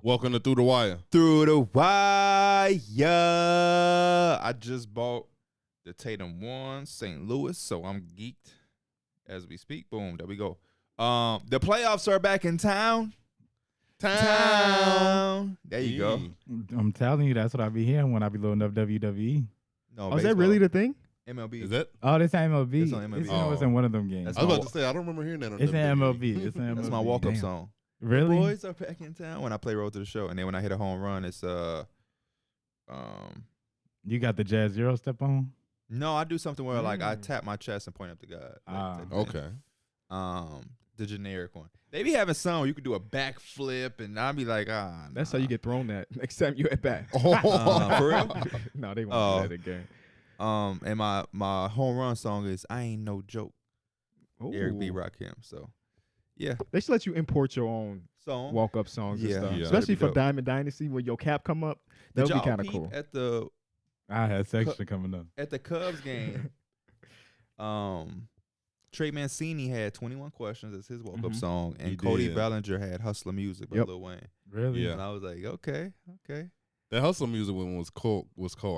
Welcome to Through the Wire. Through the Wire. I just bought the Tatum 1 St. Louis, so I'm geeked as we speak. Boom, there we go. The playoffs are back in town. There you go. I'm telling you, that's what I be hearing when I be loading up WWE. No, Oh, is that really the thing? MLB. Is that? Oh, this ain't MLB. It's on MLB. It's in one of them games. I was about to say, I don't remember hearing that on It's in WWE. MLB. It's in MLB. That's my walk-up Damn. song. Really? Boys are back in town when I play Road to the Show. And then when I hit a home run, it's You got the Jazz Zero step on? no, I do something where like I tap my chest and point up to God. Okay. The generic one. They be having some where you could do a backflip and I'd be like, That's how you get thrown at next time you at bat. For real? No, they won't do that again. And my home run song is I Ain't No Joke. Eric B. Ooh. Rakim. So yeah. They should let you import your own Song. walk-up songs and Yeah. stuff. Yeah. Especially That'd be for dope. Diamond Dynasty where your cap come up. That Did would be y'all kind of peep cool. I had section coming up. At the Cubs game, Trey Mancini had 21 Questions as his walk-up song, and He Cody did. Bellinger had Hustler Music by Yep. Lil Wayne. Really? Yeah. And I was like, okay. That hustle music one was cold.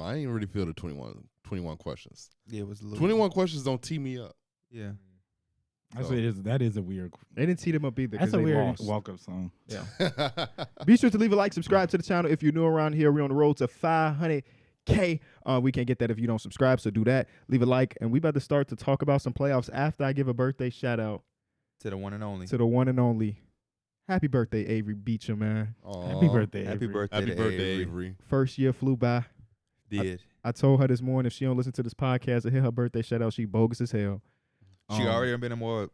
I ain't really feel the 21 questions. Yeah, it was a little 21 questions don't tee me up. Yeah. That is a weird. They didn't tee them up either because That's a they weird lost. walk-up song. Yeah. Be sure to leave a like, subscribe to the channel if you're new around here. We're on the road to 500K. We can't get that if you don't subscribe, so do that. Leave a like, and we about to start to talk about some playoffs after I give a birthday shout out To the one and only. to the one and only. Happy birthday, Avery Beecham, man. Aw. Happy birthday. Happy Avery. birthday Happy to birthday, Avery. Avery. First year flew by. Did. I told her this morning if she don't listen to this podcast or hear her birthday shout out, she bogus as hell. She already been in more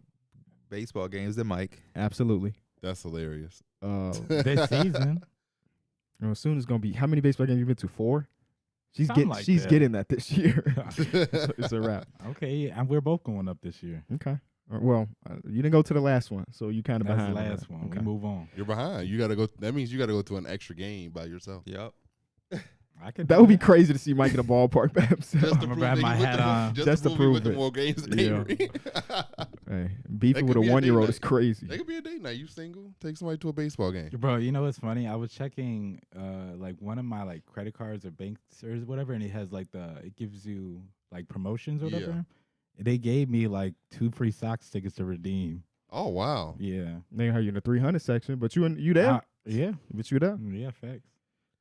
baseball games than Mike. Absolutely. That's hilarious. This season. Soon it's gonna be how many baseball games you been to? 4? She's Something getting like she's that. getting that this year. It's a wrap. Okay, and we're both going up this year. Okay. Well, you didn't go to the last one, so you kind of That's behind. the on last that. one. Okay. We move on. You're behind. You gotta go. That means you gotta go to an extra game by yourself. Yep. I could. That would be crazy to see Mike in a ballpark by himself. Just to I'ma prove grab that my he went hat to more- on. Just Just to to prove he went prove to it. more games than Yeah. Avery. Hey, beefing That with a could be a 1-year-old date is night. crazy. That could be a date night. You single? Take somebody to a baseball game. Bro, you know what's funny? I was checking like one of my like credit cards or banks or whatever, and it has like it gives you like promotions or Yeah. whatever. They gave me like 2 free Sox tickets to redeem. Oh wow. Yeah. They heard you in the 300 section, but you there? Yeah. But you there? Yeah, facts.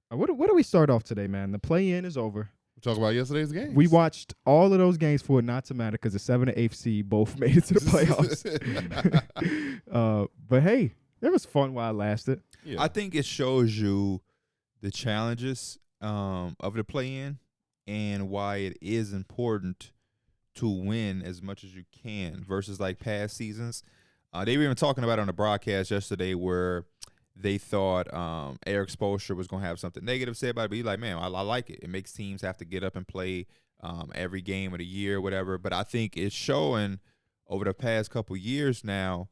What do we start off today, man? The play-in is over. We talk about yesterday's game. We watched all of those games for it not to matter because the 7 and 8 seed both made it to the playoffs. But hey, it was fun while it lasted. Yeah. I think it shows you the challenges of the play-in and why it is important to win as much as you can versus like past seasons. They were even talking about it on the broadcast yesterday where they thought Eric Spoelstra was going to have something negative to say about it. But he's like, man, I like it. It makes teams have to get up and play every game of the year or whatever. But I think it's showing over the past couple years now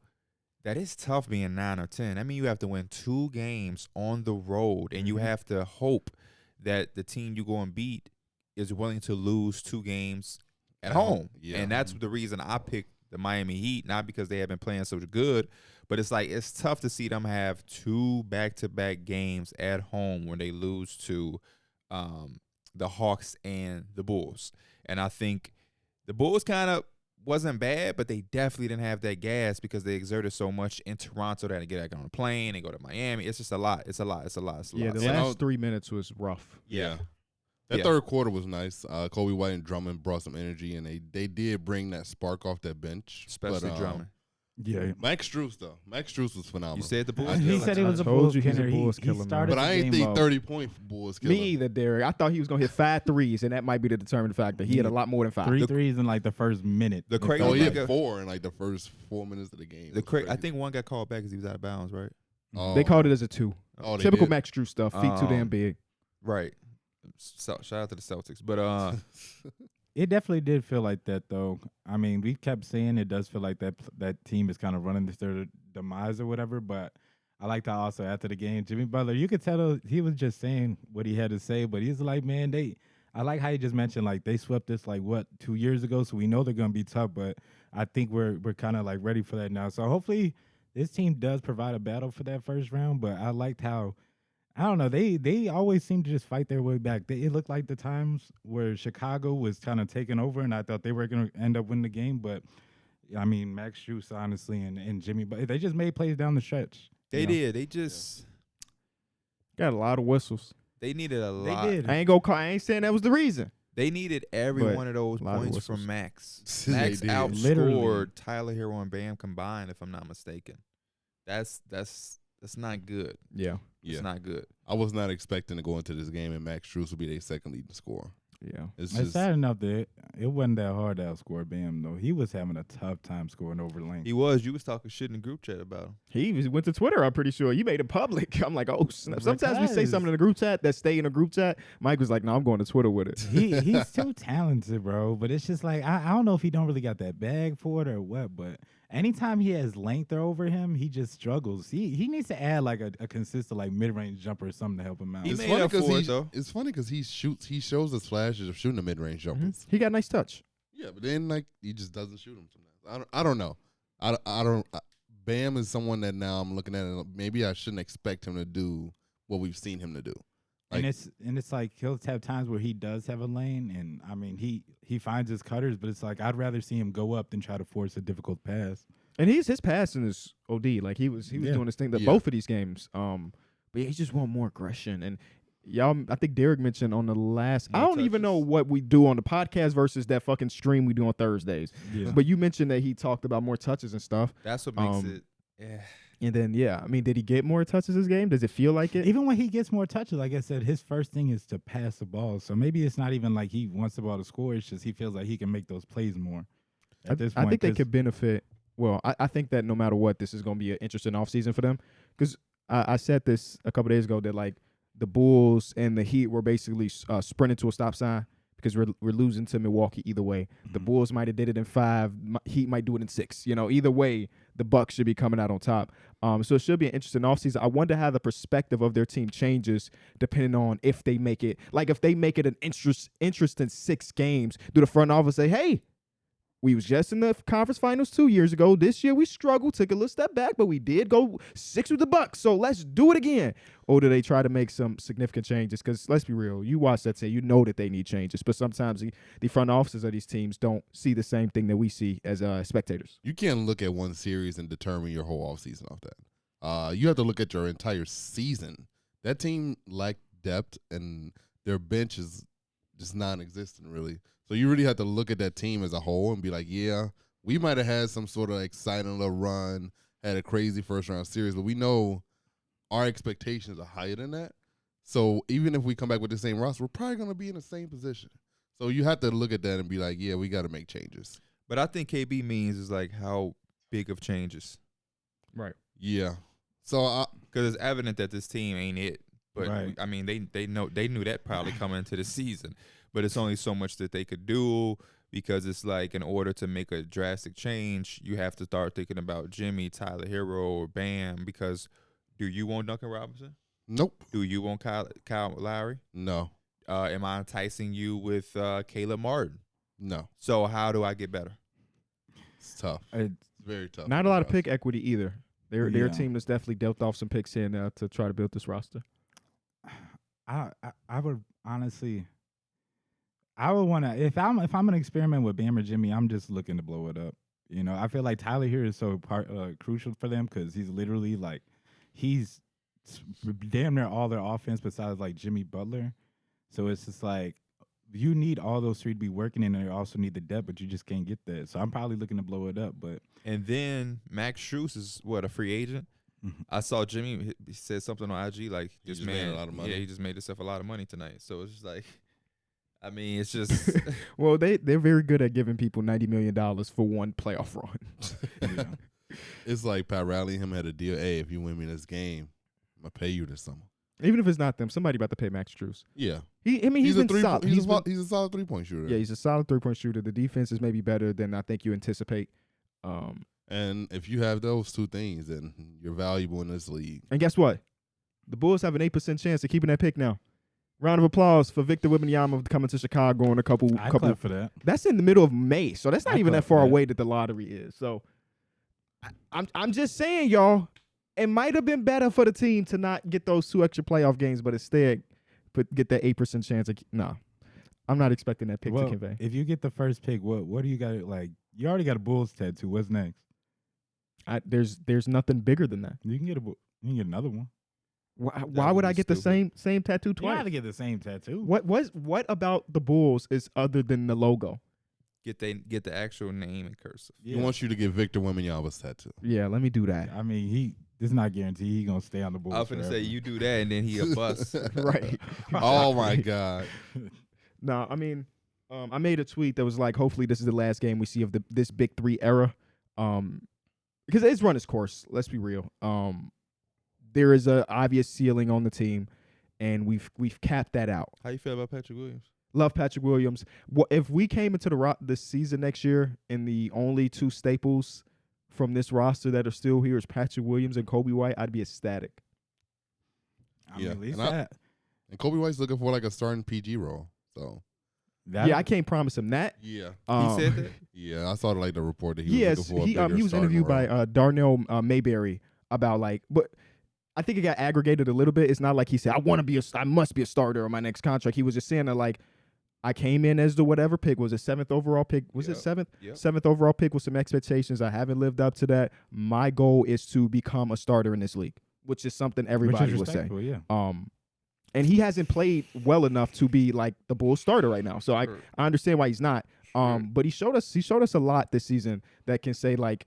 that it's tough being 9 or 10. I mean, you have to win 2 games on the road, and you have to hope that the team you go and beat is willing to lose 2 games at home. Yeah. And that's the reason I picked the Miami Heat, not because they have been playing so good, but it's like it's tough to see them have 2 back-to-back games at home when they lose to the Hawks and the Bulls. And I think the Bulls kind of wasn't bad, but they definitely didn't have that gas because they exerted so much in Toronto. They had to get back on a plane and go to Miami. It's just a lot. It's a lot. Yeah, the You know- last 3 minutes was rough. Yeah. That Yeah. third quarter was nice. Kobe White and Drummond brought some energy, and they did bring that spark off that bench. Especially But, Drummond. Yeah. Max Strus, though. Max Strus was phenomenal. You said the Bulls. I He feel said he I was a told Bulls you he's a killer. Bulls He killer, man. started But I the ain't game think low. 30-point Bulls killer. Me either, Derrick. I thought he was going to hit 5 threes, and that might be the determining factor. He had a lot more than 5. 3 threes in like the first minute. The It crazy felt Oh, he thing- had 4 in like the first 4 minutes of the game. It was I crazy. think one got called back because he was out of bounds, right? Oh. They called it as a 2. Oh, they Typical did? Max Drew stuff. Feet too damn Um, big. Right. So, shout out to the Celtics. But It definitely did feel like that, though. I mean, we kept saying it does feel like that team is kind of running their demise or whatever. But I liked how also after the game, Jimmy Butler, you could tell he was just saying what he had to say. But he's like, man, I like how you just mentioned like they swept this like 2 years ago, so we know they're gonna be tough. But I think we're kind of like ready for that now. So hopefully this team does provide a battle for that first round. But I liked how I don't know. They always seem to just fight their way back. It looked like the times where Chicago was kind of taking over, and I thought they were going to end up winning the game. But I mean, Max Strus, honestly, and Jimmy, but they just made plays down the stretch. They you know? did. They just Got a lot of whistles. they needed a They lot. did. I ain't saying that was the reason. They needed every But one of those a lot of points whistles. from Max. They Max did. outscored Literally. Tyler Hero and Bam combined, if I'm not mistaken. That's not good. Yeah. Yeah. It's not good. I was not expecting to go into this game and Max Strus would be their second leading scorer. Yeah. It's It's just sad enough that it wasn't that hard to outscore Bam, though. He was having a tough time scoring over Lane. He was. You was talking shit in the group chat about him. He even went to Twitter, I'm pretty sure. You made it public. I'm like, oh, snap. Sometimes we say Because- something in the group chat that stay in a group chat. Mike was like, no, I'm going to Twitter with it. He's too talented, bro. But it's just like I don't know if he don't really got that bag for it or what. But anytime he has length over him, he just struggles. He needs to add like a consistent like mid range jumper or something to help him out. He it's made funny up for because it, though. it's funny because he shows us flashes of shooting the mid range jumpers. He got a nice touch. Yeah, but then like he just doesn't shoot them sometimes. I don't know. I don't. Bam is someone that now I'm looking at and maybe I shouldn't expect him to do what we've seen him to do. Like, and it's like he'll have times where he does have a lane, and I mean he finds his cutters, but it's like I'd rather see him go up than try to force a difficult pass. And his passing is OD. Like he was Yeah. doing this thing that Yeah. both of these games. But yeah, he just want more aggression. And y'all, I think Darrick mentioned on the last. I More don't even know touches. what we do on the podcast versus that fucking stream we do on Thursdays. Yeah. But you mentioned that he talked about more touches and stuff. That's what makes Um, it. Yeah. And then I mean, did he get more touches this game? Does it feel like it? Even when he gets more touches, like I said, his first thing is to pass the ball. So maybe it's not even like he wants the ball to score. It's just he feels like he can make those plays more. At this I point, think they 'cause- could benefit. Well, I think that no matter what, this is going to be an interesting offseason for them. Because I said this a couple days ago that like the Bulls and the Heat were basically sprinting to a stop sign because we're losing to Milwaukee either way. The Mhm. Bulls might have did it in 5. Heat might do it in 6. You know, either way, the Bucks should be coming out on top. So it should be an interesting offseason. I wonder how the perspective of their team changes depending on if they make it. Like if they make it an interesting 6 games, do the front office say, hey, we was just in the conference finals 2 years ago. This year we struggled, took a little step back, but we did go 6 with the Bucks. So let's do it again. Or do they try to make some significant changes? Because let's be real, you watch that team, you know that they need changes. But sometimes the front offices of these teams don't see the same thing that we see as spectators. you can't look at one series and determine your whole offseason off that. You have to look at your entire season. That team lacked depth, and their bench is just non-existent, really. So you really have to look at that team as a whole and be like, yeah, we might have had some sort of exciting little run, had a crazy first-round series, but we know our expectations are higher than that. So even if we come back with the same roster, we're probably going to be in the same position. So you have to look at that and be like, yeah, we got to make changes. But I think KB means is like how big of changes. Right. Yeah. So Because it's evident that this team ain't it. But Right. I mean, they knew that probably coming into the season. But it's only so much that they could do because it's like in order to make a drastic change, you have to start thinking about Jimmy, Tyler Hero, or Bam. Because do you want Duncan Robinson? nope. Do you want Kyle Lowry? No. Am I enticing you with Caleb Martin? No. So how do I get better? It's tough. It's It's very tough. Not a lot of pick equity either. They're a Yeah. team that's definitely dealt off some picks here now to try to build this roster. I would honestly, I would want to if I'm gonna experiment with Bam or Jimmy, I'm just looking to blow it up. You know, I feel like Tyler here is so crucial for them because he's literally like he's damn near all their offense besides like Jimmy Butler. So it's just like you need all those three to be working, and you also need the depth, but you just can't get that. So I'm probably looking to blow it up. But And then Max Strus is a free agent. Mhm. I saw Jimmy he said something on IG like He this just made man a lot of money. Yeah, he just made himself a lot of money tonight. So it's just like I mean, it's just Well, they're very good at giving people $90 million for one playoff run. yeah. It's like Pat Riley and him had a deal. Hey, if you win me this game, I'm gonna pay you this summer. Even if it's not them, somebody about to pay Max Strus. Yeah. He's been solid. He's been- a solid 3-point shooter. yeah, he's a solid 3-point shooter. The defense is maybe better than I think you anticipate. And if you have those two things, then you're valuable in this league. And guess what? The Bulls have an 8% chance of keeping that pick now. Round of applause for Victor Wembanyama coming to Chicago in a couple. I clap for that. That's in the middle of May, so that's not I even that clap for far that. away that the lottery is. So I'm just saying, y'all. it might have been better for the team to not get those 2 extra playoff games, but instead get that 8% chance. No, I'm not expecting that pick to convey. If you get the first pick, what do you got? Like, you already got a Bulls tattoo. What's next? There's nothing bigger than that. You can get another one. Why would I get the same tattoo You twice? got to get the same tattoo. What about the Bulls is other than the logo? Get the actual name in cursive. He wants you to get Victor Wembanyama's tattoo. Yeah, let me do that. I mean, it's not guaranteed he's gonna stay on the Bulls. I was finna forever. say you do that and then he a bust. Right. Oh my God. No, I mean, I made a tweet that was like, hopefully this is the last game we see of this Big Three era, because it's run its course. Let's be real. There is a obvious ceiling on the team, and we've capped that out. How you feel about Patrick Williams? Love Patrick Williams. If we came into this season next year and the only 2 staples from this roster that are still here is Patrick Williams and Kobe White, I'd be ecstatic. I mean, at least and that. And Kobe White's looking for like a starting PG role. So Yeah, I can't promise him that. yeah, He said that? yeah, I saw like the report that he was Yes, looking for. he was interviewed by Darnell Mayberry about but I think it got aggregated a little bit. It's not like he said I must be a starter on my next contract. He was just saying that like I came in as the whatever pick. Was it 7th overall pick? Was it 7th? Yep. 7th overall pick with some expectations. I haven't lived up to that. My goal is to become a starter in this league, which is something everybody would say. Yeah. And he hasn't played well enough to be like the Bulls starter right now. So I understand why he's not. But he showed us a lot this season that can say like,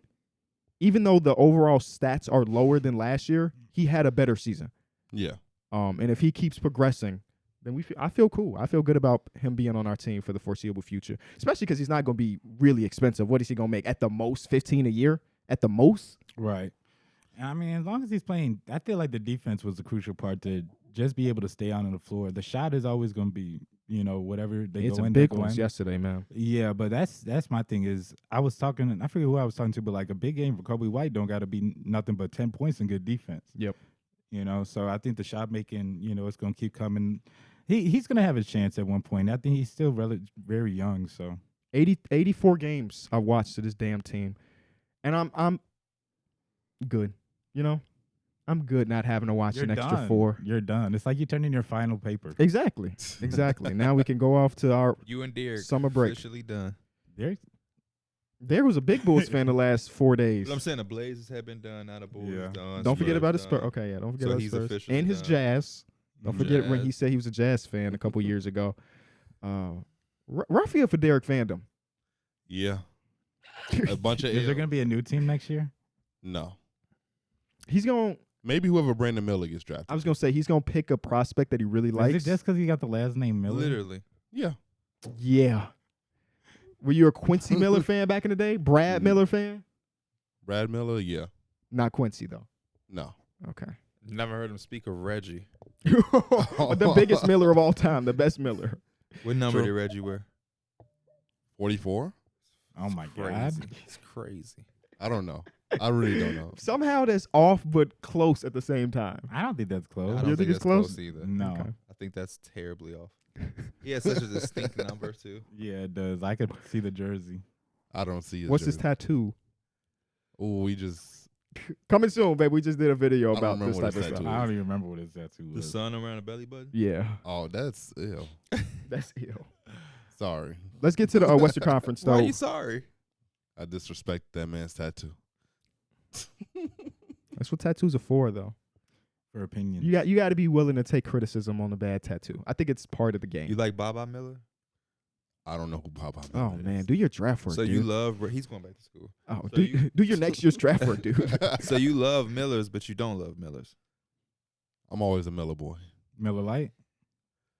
even though the overall stats are lower than last year, he had a better season. Yeah. And if he keeps progressing, then I feel cool. I feel good about him being on our team for the foreseeable future, especially because he's not going to be really expensive. What is he going to make? At the most, 15 a year? At the most? Right. And I mean, as long as he's playing, I feel like the defense was the crucial part to just be able to stay on the floor. The shot is always going to be, whatever they it's go a in. big they go ones in. yesterday, man. Yeah, but that's my thing is I was talking, I forget who I was talking to, but like a big game for Kobe White don't got to be nothing but 10 points and good defense. Yep. So I think the shot making, it's going to keep coming. He's going to have a chance at one point. I think he's still very young. So 84 games I watched to this damn team, and I'm good. I'm good not having to watch you're an extra done. 4. You're done. It's like you turn in your final paper. Exactly. Now we can go off to our You and Darrick summer break. officially done. There was a big Bulls fan the last 4 days. But I'm saying the Blazers have been done, not the Bulls Yeah. done. Don't forget Spurs about his done. Spurs. Okay, yeah, don't forget So about he's Spurs officially and his done. Jazz. Don't forget when he Jazz. said he was a Jazz fan a couple years ago. Rough year for Darrick fandom. Yeah. A bunch of Is there L. going to be a new team next year? No. He's going. Maybe whoever Brandon Miller gets drafted. I was gonna say he's gonna pick a prospect that he really likes. Is it just because he got the last name Miller? Literally. Yeah. Yeah. Were you a Quincy Miller fan back in the day? Brad Miller fan? Brad Miller, yeah. Not Quincy though. No. Okay. Never heard him speak of Reggie. The biggest Miller of all time, the best Miller. What number True. did Reggie wear? 44? Oh, my God. Crazy. It's crazy. I don't know. I really don't know. Somehow that's off but close at the same time. I don't think that's close. I You don't think think it's it's close? close either. No. Okay. I think that's terribly off. He has such a distinct number too. Yeah, it does. I could see the jersey. I don't see his What's his jersey. tattoo? Oh, we just Coming soon, babe. We just did a video I don't about remember this what type of his stuff. tattoo I don't even remember what his tattoo The was. sun around the belly button. Yeah, Oh, that's ill. that's ill. Sorry. Let's get to the Western Conference Why though. are you sorry? I disrespect that man's tattoo. That's what tattoos are for, though. For opinion. You got to be willing to take criticism on a bad tattoo. I think it's part of the game. You like Baba Miller? I don't know who Papa Oh Miller man, is. do your draft work, So dude. you love? He's going back to school. Oh, so do, you- do your next year's draft work, dude. So you love Millers, but you don't love Millers. I'm always a Miller boy. Miller Lite?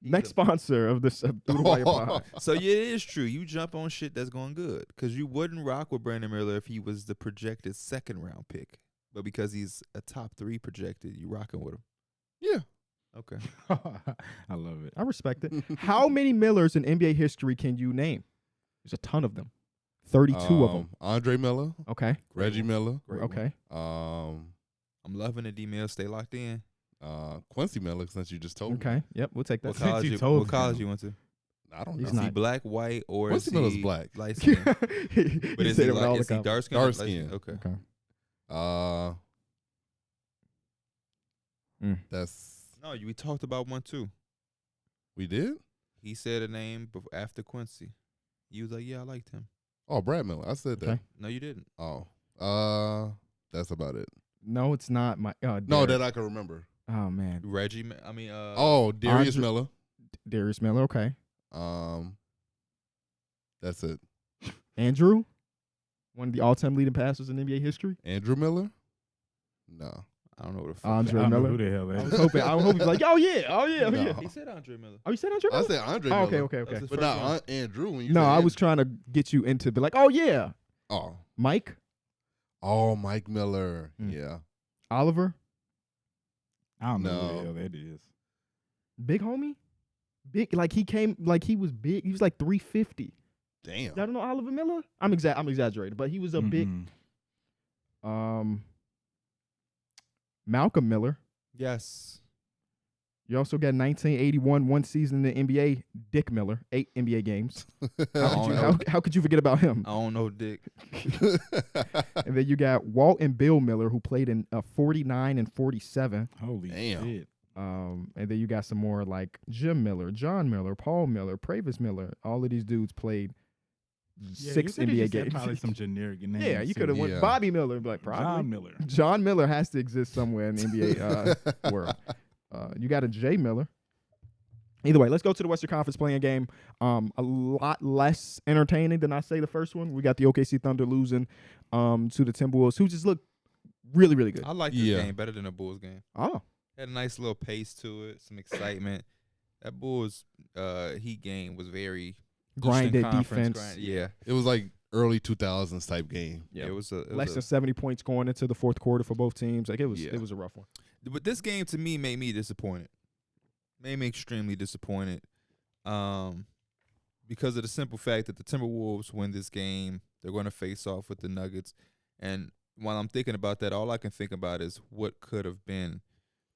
Next sponsor of this Through the Wire pod. So yeah, it is true. You jump on shit that's going good because you wouldn't rock with Brandon Miller if he was the projected 2nd round pick, but because he's a top 3 projected, you rocking with him. Yeah. Okay. I love it. I respect it. How many Millers in NBA history can you name? There's a ton of them. 32 of them. Andre Miller, Okay. Reggie Miller, Great one. Okay. I'm loving it, D-Mill. Stay locked in. Quincy Miller, since you just told me. Okay. Yep. We'll take What that. Since college? you You, told what college him. you went to? I don't He's know. Is he not. black, white, or Quincy is Miller's he black. light skin? He But is said he it with all the is he confidence. dark skin? Dark skin. Okay. Okay. That's No, we talked about one too. we did. He said a name after Quincy. You was like, yeah, I liked him. Oh, Brad Miller. I said that. Okay. No, you didn't. Oh, that's about it. No, it's not my. No, Darrick. that I can remember. Oh man, Reggie. I mean, Oh, Darius Andre- Miller. Darius Miller. Okay, That's it. Andrew, one of the all-time leading passers in NBA history. Andrew Miller. No. I don't know what the fuck. Andre I don't know Miller. who the hell I that was is. hoping. I was hoping he's like, oh yeah, oh yeah, oh No. yeah. He said Andre Miller. Oh, you said Andre I Miller? said Andre Oh, Miller. okay, okay, That was okay. his But first not one. Andrew. When you No, said I was trying to get you into be like, oh yeah, Oh. Mike, Oh, Mike Miller. Mm. Yeah. Oliver, I don't know who No. the hell that is. big homie, big like he came like he was big. He was like 350. Damn. Y'all don't know Oliver Miller? I'm exaggerating, but he was a big. Mm-mm. Malcolm Miller. Yes. You also got 1981 one season in the NBA. Dick Miller, 8 NBA games. How could you forget about him? I don't know Dick. And then you got Walt and Bill Miller, who played in 49 and 47. Holy Damn. shit. And then you got some more like Jim Miller, John Miller, Paul Miller, Pravis Miller. All of these dudes played Yeah, 6 you could've NBA just said games. Probably some generic names. Yeah, you too. could have went Yeah. Bobby Miller, like probably. John Miller. John Miller has to exist somewhere in the NBA world. You got a Jay Miller. Either way, let's go to the Western Conference playing game. A lot less entertaining than I say the first one. We got the OKC Thunder losing to the Timberwolves, who just looked really, really good. I like this Yeah. game better than the Bulls game. Oh, Had a nice little pace to it, some excitement. That Bulls Heat game was very grinded Eastern Conference defense. Yeah, It was like early 2000s type game. yeah. It was a Less than 70 points going into the fourth quarter for both teams. Like it was Yeah. a rough one. But this game to me made me disappointed. Made me extremely disappointed. Because of the simple fact that the Timberwolves win this game, they're going to face off with the Nuggets. And while I'm thinking about that, all I can think about is what could have been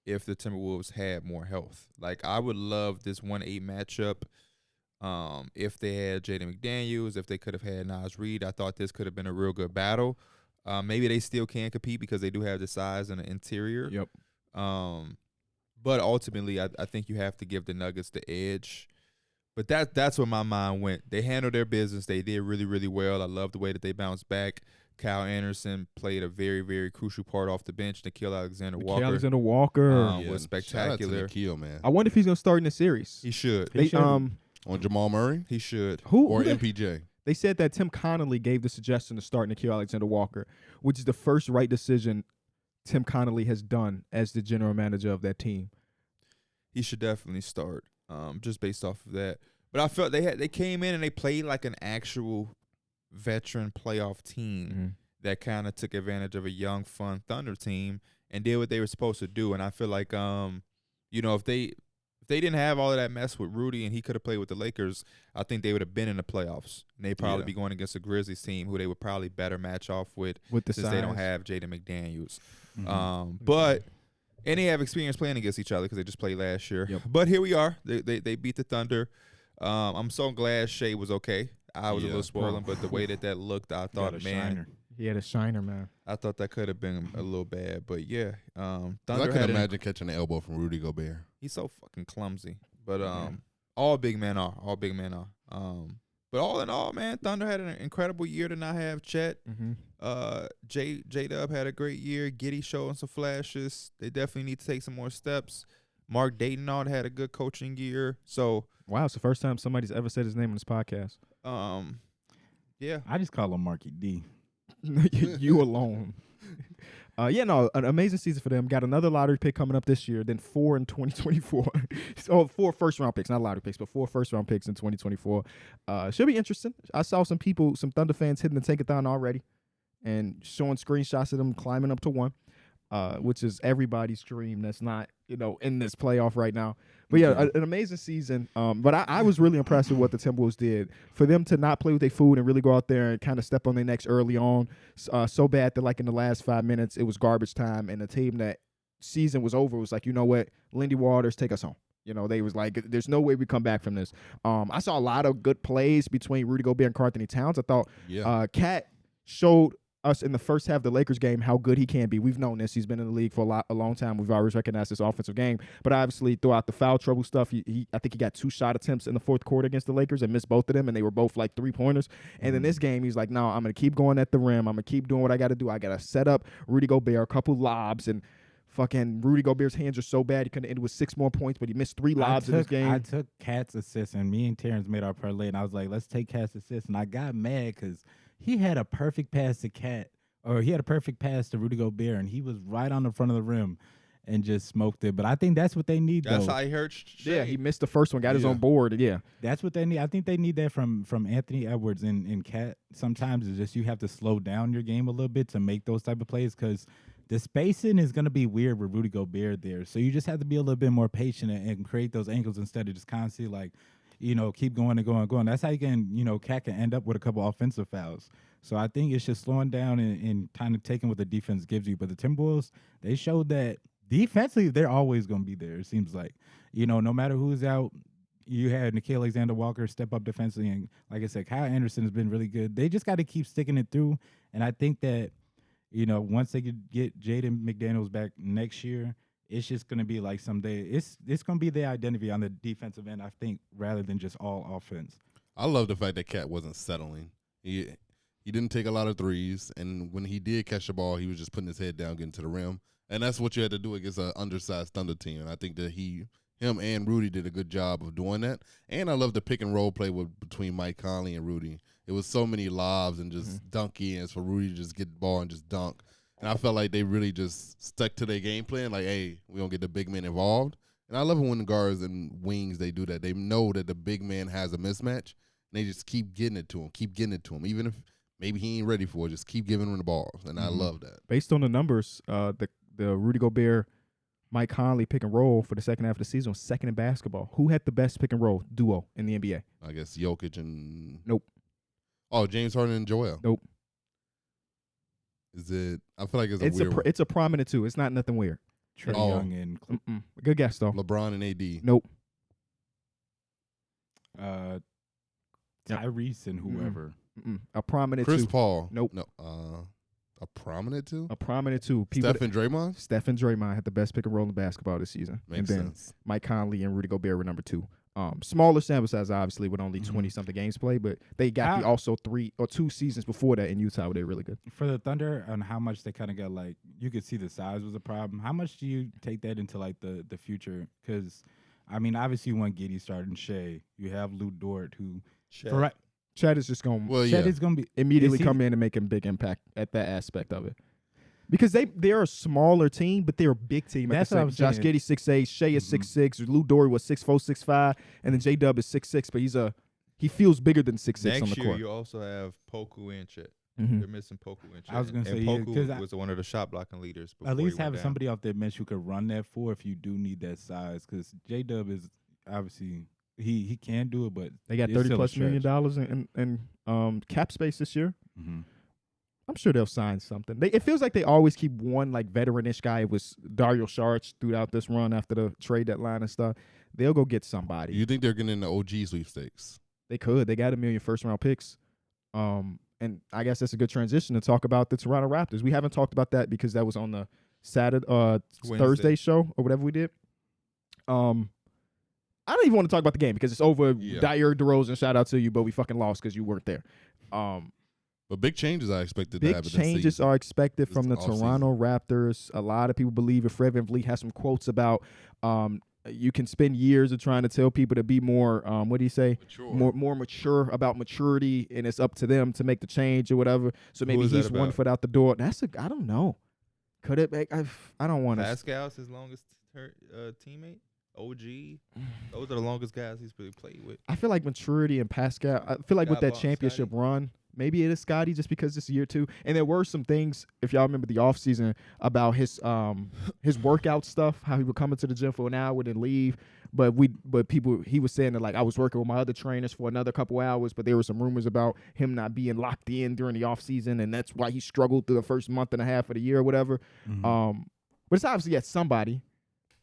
if the Timberwolves had more health. Like, I would love this 1-8 matchup. If they had Jaden McDaniels, if they could have had Naz Reid, I thought this could have been a real good battle. Maybe they still can compete because they do have the size and the interior. Yep. But ultimately, I think you have to give the Nuggets the edge. But that's where my mind went. They handled their business. They did really, really well. I love the way that they bounced back. Kyle Anderson played a very, very crucial part off the bench. Nikhil Alexander-Walker Alexander Walker. was Shout out spectacular. to Nikhil, man. I wonder if he's gonna start in the series. He should. They should. On Jamal Murray He should. or who MPJ. they said that Tim Connolly gave the suggestion to start Nikhil Alexander Walker, which is the first right decision Tim Connolly has done as the general manager of that team. He should definitely start. Just based off of that. But I felt they came in and they played like an actual veteran playoff team that kind of took advantage of a young, fun Thunder team and did what they were supposed to do. And I feel like, if they didn't have all of that mess with Rudy and he could have played with the Lakers, I think they would have been in the playoffs. And they'd probably Yeah. be going against a Grizzlies team who they would probably better match off with With the since they don't size. have Jaden McDaniels. Mhm. And they have experience playing against each other because they just played last year. Yep. But here we are. They beat the Thunder. I'm so glad Shea was okay. I was a Yeah. little spoiling, but the way that looked, I Got thought, a man, shiner. He had a shiner, man. I thought that could have been a little bad. But yeah, 'Cause Thunder I could had imagine catching an elbow from Rudy Gobert. he's so fucking clumsy. But all big men are. All big men are. But all in all, man, Thunder had an incredible year to not have Chet. J-Dub had a great year. Giddey showing some flashes. They definitely need to take some more steps. Mark Dayton had a good coaching year. So, Wow, it's the first time somebody's ever said his name on this podcast. yeah. I just call him Marky D. You alone. An amazing season for them. Got another lottery pick coming up this year, then 4 in 2024. So 4 first-round picks, not lottery picks, but 4 first-round picks in 2024. Should be interesting. I saw some Thunder fans hitting the tankathon already and showing screenshots of them climbing up to 1, which is everybody's dream that's not, in this playoff right now. But yeah, an amazing season. But I was really impressed with what the Timberwolves did. For them to not play with their food and really go out there and kind of step on their necks early on, so bad that like in the last 5 minutes it was garbage time, and the team that season was over was like, you know what, Lindy Waters, take us home. They was like, there's no way we come back from this. I saw a lot of good plays between Rudy Gobert and Karl Anthony Towns. I thought Yeah. Cat showed us in the first half of the Lakers game how good he can be. We've known this. He's been in the league for a long time. We've always recognized his offensive game. But obviously, throughout the foul trouble stuff, I think he got 2 shot attempts in the fourth quarter against the Lakers and missed both of them, and they were both like 3-pointers. And in this game, he's like, no, I'm going to keep going at the rim. I'm going to keep doing what I got to do. I got to set up Rudy Gobert, a couple lobs, and fucking Rudy Gobert's hands are so bad he could have ended with 6 more points, but he missed 3 lobs in this game. I took Cat's assist, and me and Terrence made our parlay, and I was like, let's take Cat's assist. And I got mad because he had a perfect pass to Cat, or he had a perfect pass to Rudy Gobert, and he was right on the front of the rim and just smoked it. But I think that's what they need, That's though. how he hurt. Yeah, he missed the first one, got his own board. Yeah. That's what they need. I think they need that from Anthony Edwards and Cat. Sometimes it's just you have to slow down your game a little bit to make those type of plays because the spacing is going to be weird with Rudy Gobert there. So you just have to be a little bit more patient and create those angles instead of just constantly like, keep going and going and going. That's how you can, Cat can end up with a couple offensive fouls. So I think it's just slowing down and kind of taking what the defense gives you. But the Timberwolves, they showed that defensively, they're always going to be there, it seems like. No matter who's out, you had Nickeil Alexander-Walker step up defensively. And like I said, Kyle Anderson has been really good. They just got to keep sticking it through. And I think that, once they could get Jaden McDaniels back next year, it's just going to be like someday. It's going to be their identity on the defensive end, I think, rather than just all offense. I love the fact that Cat wasn't settling. He didn't take a lot of threes, and when he did catch the ball, he was just putting his head down, getting to the rim. And that's what you had to do against an undersized Thunder team. And I think that him and Rudy did a good job of doing that. And I love the pick and roll play between Mike Conley and Rudy. It was so many lobs and just dunk ins for Rudy to just get the ball and just dunk. And I felt like they really just stuck to their game plan, like, hey, we don't get the big man involved. And I love it when the guards and wings, they do that. They know that the big man has a mismatch, and they just keep getting it to him, even if maybe he ain't ready for it. Just keep giving him the balls, and I love that. Based on the numbers, the Rudy Gobert, Mike Conley pick and roll for the second half of the season was second in basketball. Who had the best pick and roll duo in the NBA? I guess Jokic and Nope. Oh, James Harden and Joel. Nope. Is it? I feel like it's a weird one. It's a prominent two. It's not nothing weird. Trae Young and Good guess though. LeBron and AD. Nope. Tyrese and whoever. A prominent Chris two. Paul. Nope. No. A prominent two. A prominent two. Steph and Draymond. Steph and Draymond had the best pick and roll in basketball this season. Makes and then sense. Mike Conley and Rudy Gobert were number 2. Smaller sample size, obviously, with only 20-something games played, but they got also 3 or 2 seasons before that in Utah where they were really good. For the Thunder, on how much they kind of got, like, you could see the size was a problem. How much do you take that into, like, the future? Because, I mean, obviously you want Giddey starting Shea. You have Lou Dort, who Chad is just going to immediately come in and make a big impact at that aspect of it. Because they're a smaller team, but they're a big team. That's what I'm saying. Josh Giddey 6'8", Shea is 6'6", Lou Dort was 6'4", 6'5", and then J-Dub is 6'6", but he feels bigger than 6'6" on the court. Next year, you also have Poku and Chet. Mm-hmm. They're missing Poku and Chet. I was going to say, Poku was one of the shot blocking leaders. At least having somebody off their bench who could run that for if you do need that size. Because J-Dub is obviously he can do it, but they got $30+ million in cap space this year. Mm-hmm. I'm sure they'll sign something. It feels like they always keep one like veteran-ish guy. It was Dario Saric throughout this run after the trade deadline and stuff. They'll go get somebody. You think they're getting the OG sweepstakes? They could. They got 1 million first-round picks. And I guess that's a good transition to talk about the Toronto Raptors. We haven't talked about that because that was on the Thursday show or whatever we did. I don't even want to talk about the game because it's over. Yeah. Dyer DeRozan, shout out to you, but we fucking lost because you weren't there. But big changes are expected to Big happen. changes are expected from the off-season. Toronto Raptors. A lot of people believe if Fred VanVleet has some quotes about you can spend years of trying to tell people to be more, what do you say? Mature. More mature about maturity, and it's up to them to make the change or whatever. So maybe he's 1 foot out the door. I don't know. Could it make? I don't want to. Pascal's his longest teammate. OG. Those are the longest guys he's really played with. I feel like maturity and Pascal. I feel like with that Scott championship Scotty. run, maybe it is Scotty just because it's year 2. And there were some things, if y'all remember the offseason, about his workout stuff, how he would come into the gym for an hour and then leave. But he was saying that like I was working with my other trainers for another couple hours, but there were some rumors about him not being locked in during the offseason, and that's why he struggled through the first month and a half of the year or whatever. Mm-hmm. But it's obviously at somebody.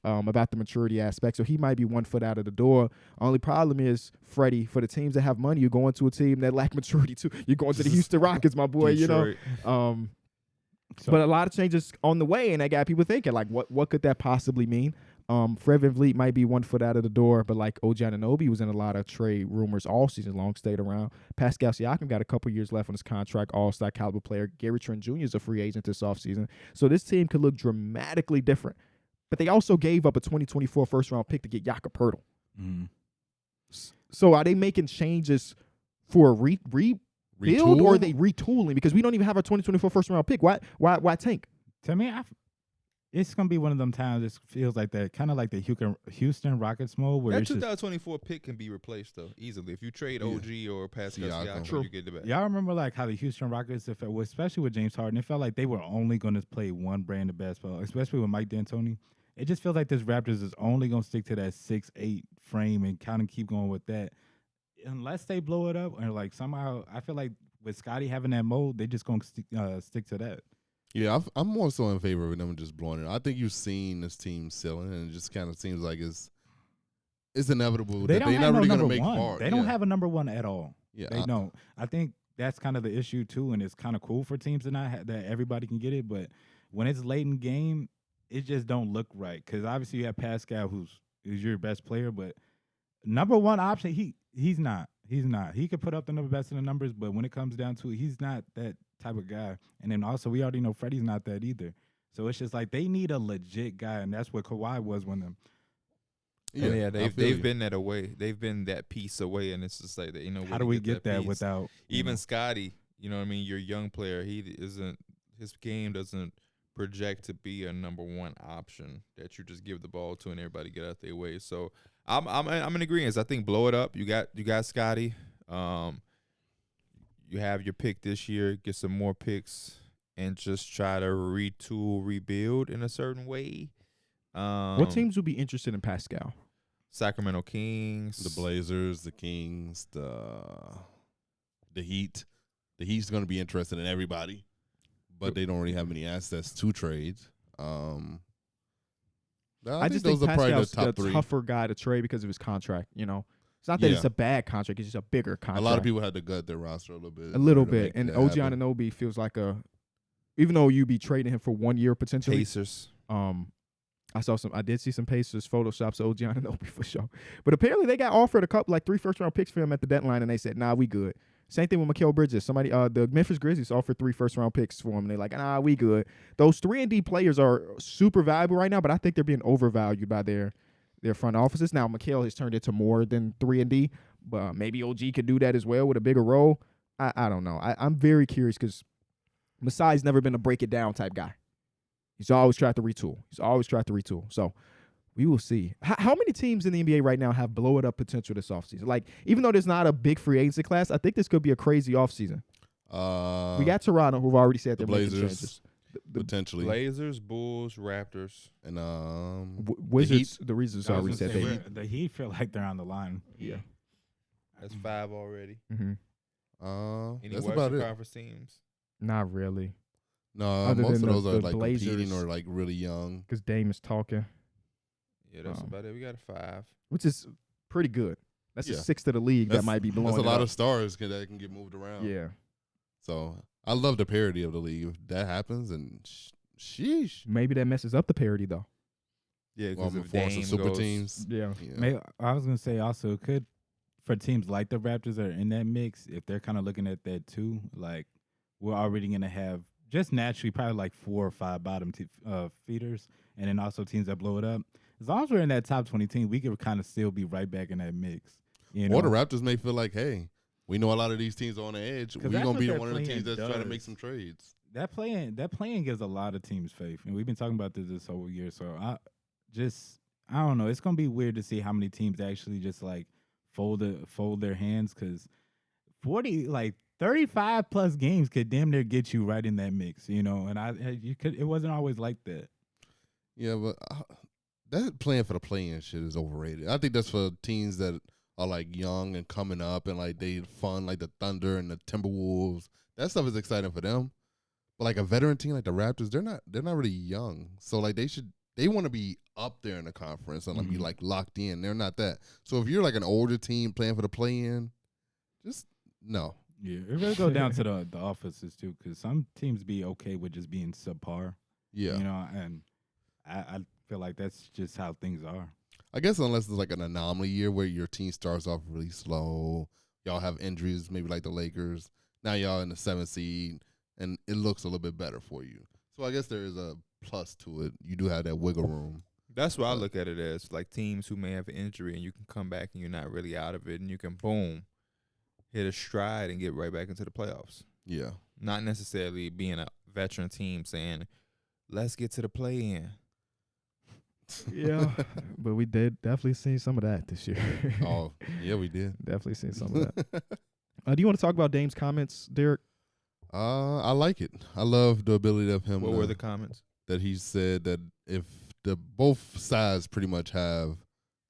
about the maturity aspect. So he might be 1 foot out of the door. Only problem is, Freddie, for the teams that have money, you're going to a team that lack maturity too. You're going to the Houston Rockets, my boy. Detroit. But a lot of changes on the way, and that got people thinking, like, what could that possibly mean? Fred VanVleet might be 1 foot out of the door, but like OG Anunoby was in a lot of trade rumors all season long, stayed around. Pascal Siakam got a couple years left on his contract, all-star caliber player. Gary Trent Jr. is a free agent this offseason. So this team could look dramatically different. But they also gave up a 2024 first-round pick to get Jakob Poeltl. Mm. So are they making changes for a rebuild, or are they retooling? Because we don't even have a 2024 first-round pick. Why tank? To me, it's gonna be one of them times. It feels like that, kind of like the Houston Rockets mode, where That it's just, 2024 pick can be replaced though easily if you trade OG or Pascal Siakam. Siakam. You get the back. y'all remember like how the Houston Rockets, especially with James Harden, it felt like they were only going to play one brand of basketball, especially with Mike D'Antoni. It just feels like this Raptors is only going to stick to that 6'8" frame and kind of keep going with that, unless they blow it up or like somehow. I feel like with Scotty having that mode, they just going to stick to that. Yeah, I'm more so in favor of them just blowing it. I think you've seen this team ceiling, and it just kind of seems like it's inevitable that they're not really going to make far. They don't have a number one at all. Yeah, They don't. I think that's kind of the issue too, and it's kind of cool for teams to not that everybody can get it. But when it's late in game, it just don't look right. Because obviously you have Pascal, who's your best player, but number one option, he's not. He's not. He could put up the best in the numbers, but when it comes down to it, he's not that type of guy. And then also we already know Freddie's not that either. So it's just like they need a legit guy, and that's what Kawhi was when them. Yeah, they've been that away. They've been that piece away, and it's just like they know. How do we get that piece. without Even Scotty? You know what I mean? Your young player, his game doesn't project to be a number one option that you just give the ball to and everybody get out their way. So I'm in agreement. I think blow it up. You got Scotty. You have your pick this year. Get some more picks and just try to retool, rebuild in a certain way. What teams would be interested in Pascal? Sacramento Kings, the Blazers, the Kings, the Heat. The Heat's going to be interested in everybody, but they don't really have any assets to trade. I just think those are probably Pascal's the top a three. tougher guy to trade because of his contract. You know, it's not that it's a bad contract; it's just a bigger contract. A lot of people had to gut their roster a little bit. And OG Anunoby feels like even though you be trading him for 1 year potentially. Pacers. I did see some Pacers photoshops of OG Anunoby for sure. But apparently they got offered a couple, like 3 first-round picks for him at the deadline, and they said, nah, we good. Same thing with Mikal Bridges. The Memphis Grizzlies offered 3 first-round picks for him, and they're like, nah, we good. Those 3-and-D players are super valuable right now, but I think they're being overvalued by their front offices. Now, Mikal has turned into more than 3-and-D, but maybe OG could do that as well with a bigger role. I don't know. I'm very curious because Masai's never been a break-it-down type guy. He's always tried to retool. So we will see. How many teams in the NBA right now have blow-it-up potential this offseason? Like, even though there's not a big free agency class, I think this could be a crazy offseason. We got Toronto, who've already said they're making changes. Potentially. Blazers, Bulls, Raptors. And Wizards, the Wizards already said the Heat feel like they're on the line. Yeah. That's 5 already. Mm-hmm. Any that's Western about it. Conference teams? Not really. No, Other most of than those the are like Blazers. competing or like really young. Because Dame is talking, Yeah, that's about it. We got a 5. which is pretty good. That's the Yeah. 6th of the league that might be blowing That's a it lot up. of stars that can get moved around. Yeah. So I love the parity of the league. If that happens, and sheesh. Maybe that messes up the parity, though. Yeah, Well, because for some super teams. Yeah. Maybe, I was gonna say also it could for teams like the Raptors that are in that mix, if they're kind of looking at that too, like we're already gonna have just naturally probably like 4 or 5 bottom feeders, and then also teams that blow it up. As long as we're in that top 20 team, we could kind of still be right back in that mix. You know? Or the Raptors may feel like, hey, we know a lot of these teams are on the edge. We're 'Cause gonna that's be what one of the their teams that's playing trying to make does. some trades. That playing gives a lot of teams faith, and we've been talking about this whole year. So I don't know. It's gonna be weird to see how many teams actually just like fold their hands, because 35 plus games could damn near get you right in that mix, you know. And it wasn't always like that. Yeah, but that playing for the play-in shit is overrated. I think that's for teams that are like young and coming up and like they fun, like the Thunder and the Timberwolves. That stuff is exciting for them. But like a veteran team like the Raptors, they're not really young. So like they should they want to be up there in the conference and like be like locked in. They're not that. So if you're like an older team playing for the play-in, just no. Yeah, it really goes down to the offenses too, because some teams be okay with just being subpar. Yeah. You know, and I feel like that's just how things are. I guess unless it's like an anomaly year where your team starts off really slow, y'all have injuries, maybe like the Lakers. Now y'all in the 7th seed, and it looks a little bit better for you. So I guess there is a plus to it. You do have that wiggle room. That's what I look at it as, like teams who may have an injury and you can come back and you're not really out of it and you can, boom, hit a stride and get right back into the playoffs. Yeah. Not necessarily being a veteran team saying, let's get to the play-in. Yeah, but we did definitely seen some of that this year. Oh, yeah, we did. Definitely seen some of that. Do you want to talk about Dame's comments, Darrick? I like it. I love the ability of him. What were the comments? That he said that if both sides pretty much have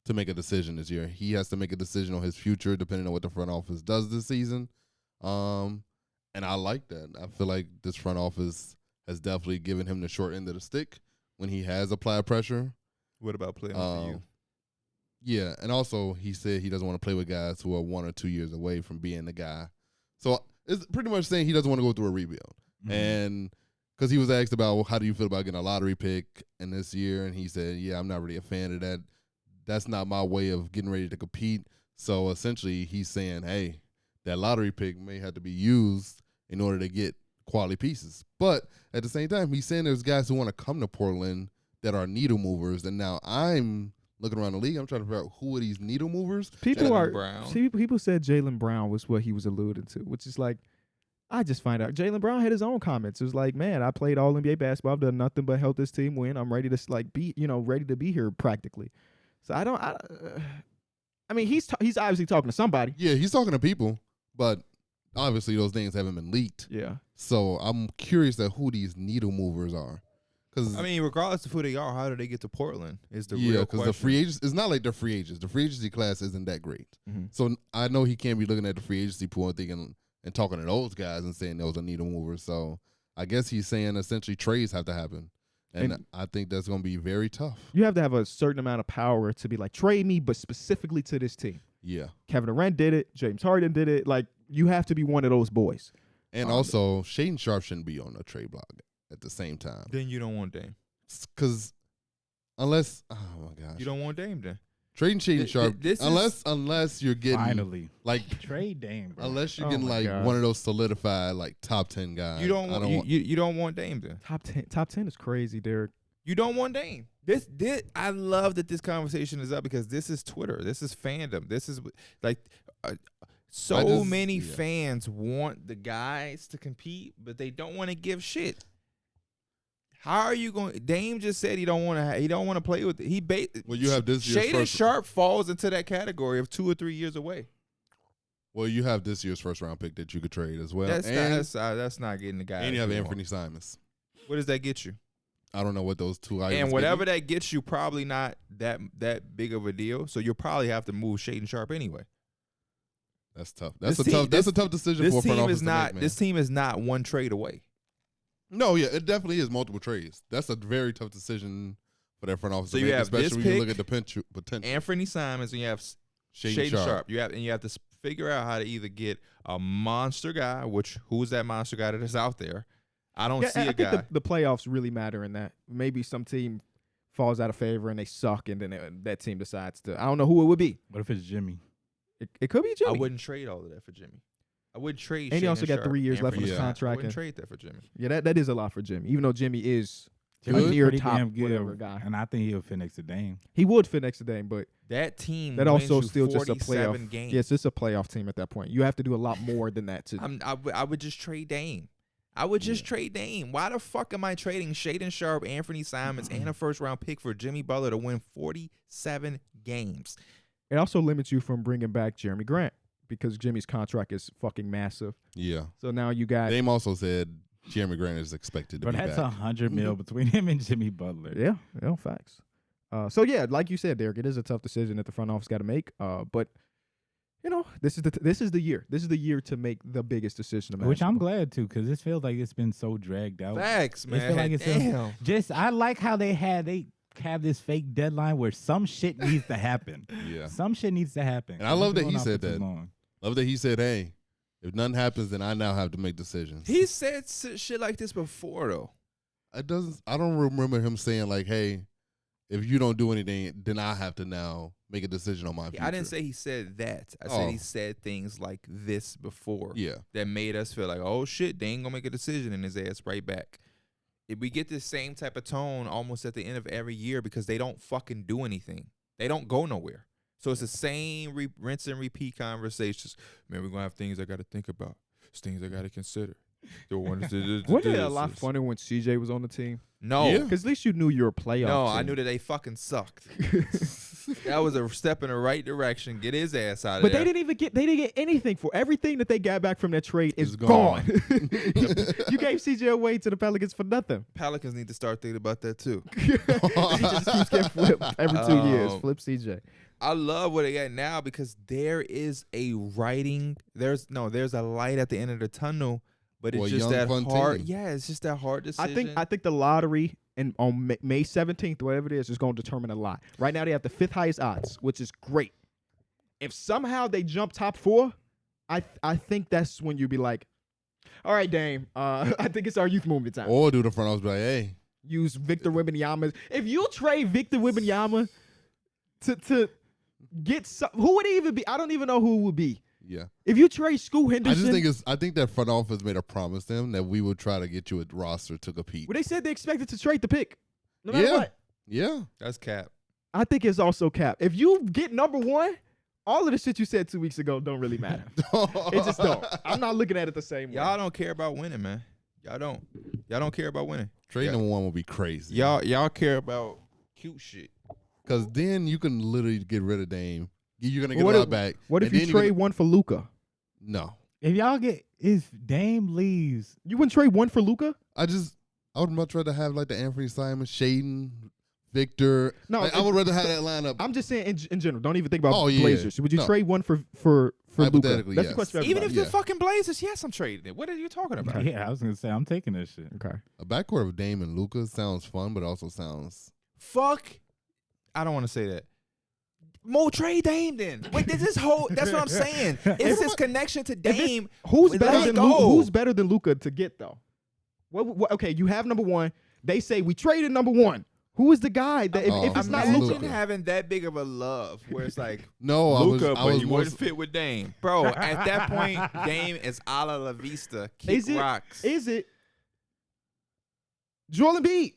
to make a decision this year, he has to make a decision on his future depending on what the front office does this season. And I like that. I feel like this front office has definitely given him the short end of the stick when he has applied pressure. What about playing for you? Yeah, and also he said he doesn't want to play with guys who are 1 or 2 years away from being the guy. So it's pretty much saying he doesn't want to go through a rebuild. And because he was asked about, well, how do you feel about getting a lottery pick in this year? And he said, yeah, I'm not really a fan of that. That's not my way of getting ready to compete. So essentially he's saying, hey, that lottery pick may have to be used in order to get quality pieces. But at the same time, he's saying there's guys who want to come to Portland that are needle movers. And now I'm looking around the league. I'm trying to figure out who are these needle movers. People said Jaylen Brown was what he was alluding to, which is like, I just find out Jaylen Brown had his own comments. It was like, man, I played all NBA basketball. I've done nothing but help this team win. I'm ready to ready to be here practically. So I mean, he's obviously talking to somebody. Yeah, he's talking to people, but obviously those things haven't been leaked. Yeah. So I'm curious at who these needle movers are. I mean, regardless of who they are, how do they get to Portland is the real question. Because the free agents, it's not like they're free agents. The free agency class isn't that great. So I know he can't be looking at the free agency pool and thinking and talking to those guys and saying those are needle movers. So I guess he's saying essentially trades have to happen. And I think that's going to be very tough. You have to have a certain amount of power to be like, trade me, but specifically to this team. Yeah. Kevin Durant did it. James Harden did it. Like, you have to be one of those boys. And also, Shaedon Sharpe shouldn't be on the trade block at the same time. Then you don't want Dame. Because unless, oh my gosh. You don't want Dame then. Trading Shaedon Sharpe, unless you're getting finally like trade Dame, bro. Unless you're getting like one of those solidified like top 10 guys. You don't want Dame then. Top 10 is crazy, Darrick. You don't want Dame. This I love that this conversation is up because this is Twitter. This is fandom. This is like many fans want the guys to compete, but they don't want to give shit. How are you going? Dame just said he don't want to play with it. Well, you have this year's Shaedon Sharpe falls into that category of 2 or 3 years away. Well, you have this year's first round pick that you could trade as well. That's not getting the guy. And you have Anthony Simons. What does that get you? I don't know what those two items. And whatever that gets you, probably not that big of a deal. So you'll probably have to move Shaedon Sharpe anyway. That's tough. That's a tough decision for a front office to make, man. This team is not one trade away. No, yeah, it definitely is multiple trades. That's a very tough decision for that front office to make, especially when you look at the potential. Anthony Simons, and you have Shaedon Sharpe. You have to figure out how to either get a monster guy, who's that monster guy that is out there. I don't see a guy. I think the playoffs really matter in that. Maybe some team falls out of favor and they suck, and then that team decides to. I don't know who it would be. What if it's Jimmy? It could be Jimmy. I wouldn't trade all of that for Jimmy. I would trade. And he also got Sharpe, 3 years left on his contract. I wouldn't trade that for Jimmy. Yeah, that is a lot for Jimmy. Even though Jimmy is a Good, near pretty top damn good, whatever guy, and I think he'll fit next to Dame. he would fit next to Dame, but that team that also wins still you just a 47 playoff. games. Yes, it's a playoff team at that point. You have to do a lot more than that to. I would just trade Dame. I would just trade Dame. Why the fuck am I trading Shaedon Sharpe, Anthony Simons, and a first round pick for Jimmy Butler to win 47 games? It also limits you from bringing back Jeremy Grant because Jimmy's contract is fucking massive. Yeah. So now you got. Dame also said Jeremy Grant is expected to be back. But that's $100 million between him and Jimmy Butler. Yeah, facts. So yeah, like you said, Darrick, it is a tough decision that the front office got to make. But you know, this is the year. This is the year to make the biggest decision. Which I'm glad to, because this feels like it's been so dragged out. Facts, man. It feel like it's I like how they have this fake deadline where some shit needs to happen. Yeah. Some shit needs to happen. And I love that Going he on said for too that. long. Love that he said, hey, if nothing happens, then I now have to make decisions. He said shit like this before, though. I don't remember him saying like, hey, if you don't do anything, then I have to now make a decision on my future. I didn't say he said that. I said he said things like this before. Yeah. That made us feel like, oh shit, they ain't gonna make a decision, and his ass right back. If we get this same type of tone almost at the end of every year because they don't fucking do anything. They don't go nowhere. So it's the same rinse and repeat conversations. Man, we're gonna have things I gotta think about. It's things I gotta consider. Wasn't it a lot funner when CJ was on the team? No. Yeah. Because at least you knew you were a playoff No, team. I knew that they fucking sucked. That was a step in the right direction. Get his ass out of But there. they didn't get anything for everything that they got back from that trade is It's gone. gone. You gave CJ away to the Pelicans for nothing. Pelicans need to start thinking about that too. CJ just keeps getting flipped every 2 years. Flip CJ. I love where they at now because there is a writing. There's a light at the end of the tunnel, but it's Well, just young, that fun hard. team. Yeah, it's just that hard decision. I think the lottery on May 17th, whatever it is going to determine a lot. Right now they have the 5th highest odds, which is great. If somehow they jump top 4, I think that's when you be like, all right, Dame, I think it's our youth movement time. Or do the front office be like, hey, Use Victor Wembanyama. If you trade Victor Wembanyama to get some, who would it even be? I don't even know who it would be. yeah. If you trade Scoot Henderson, I think that front office made a promise to them that we would try to get you a roster to compete. well, they said they expected to trade the pick. No matter Yeah. what. Yeah. That's cap. I think it's also cap. If you get number 1, all of the shit you said 2 weeks ago don't really matter. It just don't. I'm not looking at it the same way. Y'all don't care about winning, man. Y'all don't care about winning. Trade number 1 will be crazy. Y'all care about cute shit. Because then you can literally get rid of Dame. You're going to get What a if- lot back. What if and you then trade you're one for Luka? No. If y'all if Dame leaves, You wouldn't trade one for Luka? I would much rather have like the Anthony Simon, Shaden, Victor. No, Like, I would rather have that lineup. I'm just saying in general. Don't even think about Oh, yeah. Blazers. Would you No. trade one for Luka? Hypothetically, That's the yes. question for Even if everybody. they're Yeah. fucking Blazers, yes, I'm trading it. What are you talking about? yeah, I was gonna say I'm taking this shit. Okay. A backcourt of Dame and Luka sounds fun, but also sounds. Fuck. I don't want to say that. Mo trade Dame then. Wait, that's what I'm saying. It's this connection to Dame. Who's Let better it than go. Luka? Who's better than Luka to get though? What, okay, you have number 1. They say we traded number 1. Who is the guy that if it's not Imagine Luka? having that big of a love where it's like No, Luka, I but was he more. wouldn't fit with Dame. Bro, at that point, Dame is a la vista. Kick Is it? rocks. Is it Joel Embiid?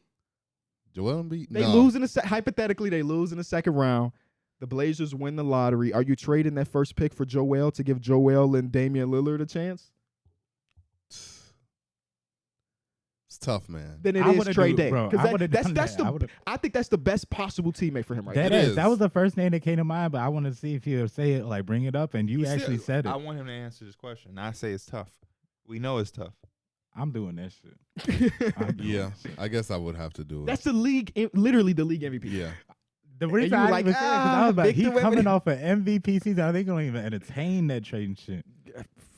Joel Embiid. They No. lose in the hypothetically they lose in the second round. The Blazers win the lottery. Are you trading that first pick for Joel to give Joel and Damian Lillard a chance? It's tough, man. Then it I is would've trade do- day. bro, 'Cause I that- would've that's done that's that. I the would've- I think that's the best possible teammate for him right That now. is. that was the first name that came to mind, but I want to see if he'll say it, like bring it up, and you actually said it. I want him to answer this question. I say it's tough. We know it's tough. I'm doing that shit. I'm doing Yeah, that shit. I guess I would have to do it. That's the league, literally the league MVP. Yeah. The reason you I were like, even said it, 'cause I was like, Victor he coming Wembanyama. off an MVP season. I think they don't even entertain that trading shit.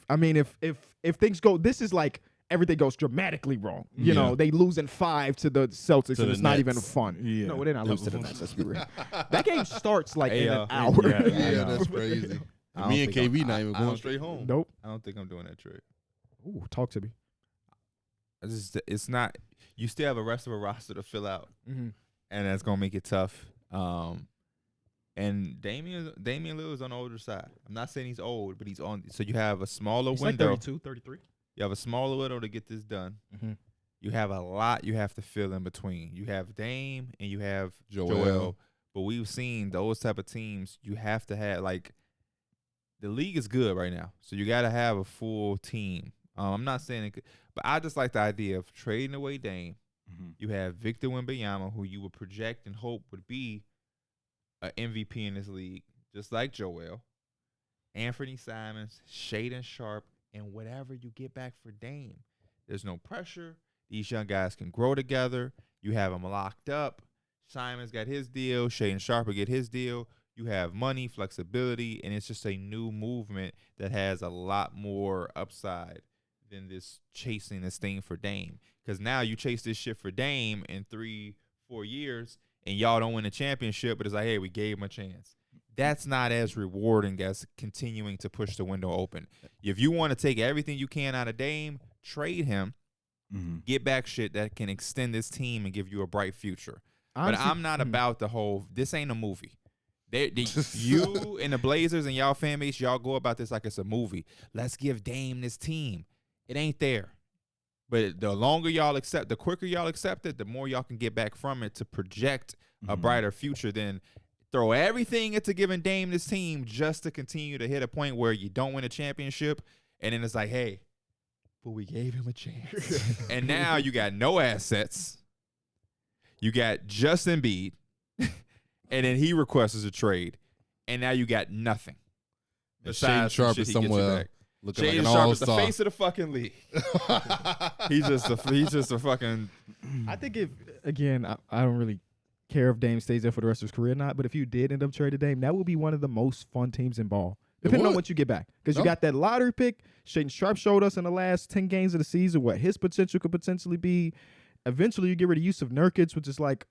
I mean, if things go, this is like everything goes dramatically wrong. You know, they lose in 5 to the Celtics, To and the it's not even Nets. fun. Yeah. No, they're not losing to the Nets. Let's be real. That game starts like Hey, in an yeah. hour. Yeah. Yeah, know. that's crazy. I don't Me and think KV I'm- not even I going don't straight home. Nope. I don't think I'm doing that trade. Ooh, talk to me. It's not. You still have a rest of a roster to fill out, Mm-hmm. and that's gonna make it tough. And Damian Lillard is on the older side. I'm not saying he's old, but he's on. So you have a smaller It's like window. 32, 33. You have a smaller window to get this done. Mhm. You have a lot you have to fill in between. You have Dame and you have Joel. Joel. But we've seen those type of teams. You have to have like the league is good right now, so you got to have a full team. I'm not saying it, but I just like the idea of trading away Dame. Mhm. You have Victor Wembanyama, who you would project and hope would be an MVP in this league, just like Joel. Anthony Simons, Shaden Sharp, and whatever you get back for Dame. There's no pressure. These young guys can grow together. You have them locked up. Simons got his deal. Shaden Sharp will get his deal. You have money, flexibility, and it's just a new movement that has a lot more upside than this chasing this thing for Dame. Because now you chase this shit for Dame in 3-4 years, and y'all don't win a championship, but it's like, hey, we gave him a chance. That's not as rewarding as continuing to push the window open. If you want to take everything you can out of Dame, trade him, get back shit that can extend this team and give you a bright future. Honestly, but I'm not about the whole, this ain't a movie. You and the Blazers and y'all fan base, y'all go about this like it's a movie. Let's give Dame this team. It ain't there. But the longer y'all accept, the quicker y'all accept it, the more y'all can get back from it to project a brighter future than throw everything into giving Dame this team just to continue to hit a point where you don't win a championship. And then it's like, hey, but we gave him a chance. And now you got no assets. You got just Embiid. And then he requests a trade. And now you got nothing. Shaden Sharp is somewhere looking like an Sharp all-star. is the face of the fucking league. he's just a fucking. I think if, again, I don't really care if Dame stays there for the rest of his career or not, but if you did end up trading Dame, that would be one of the most fun teams in ball, depending on what you get back. Because you got that lottery pick. Shaden Sharp showed us in the last 10 games of the season what his potential could potentially be. Eventually, you get rid of Yusuf Nurkic, which is like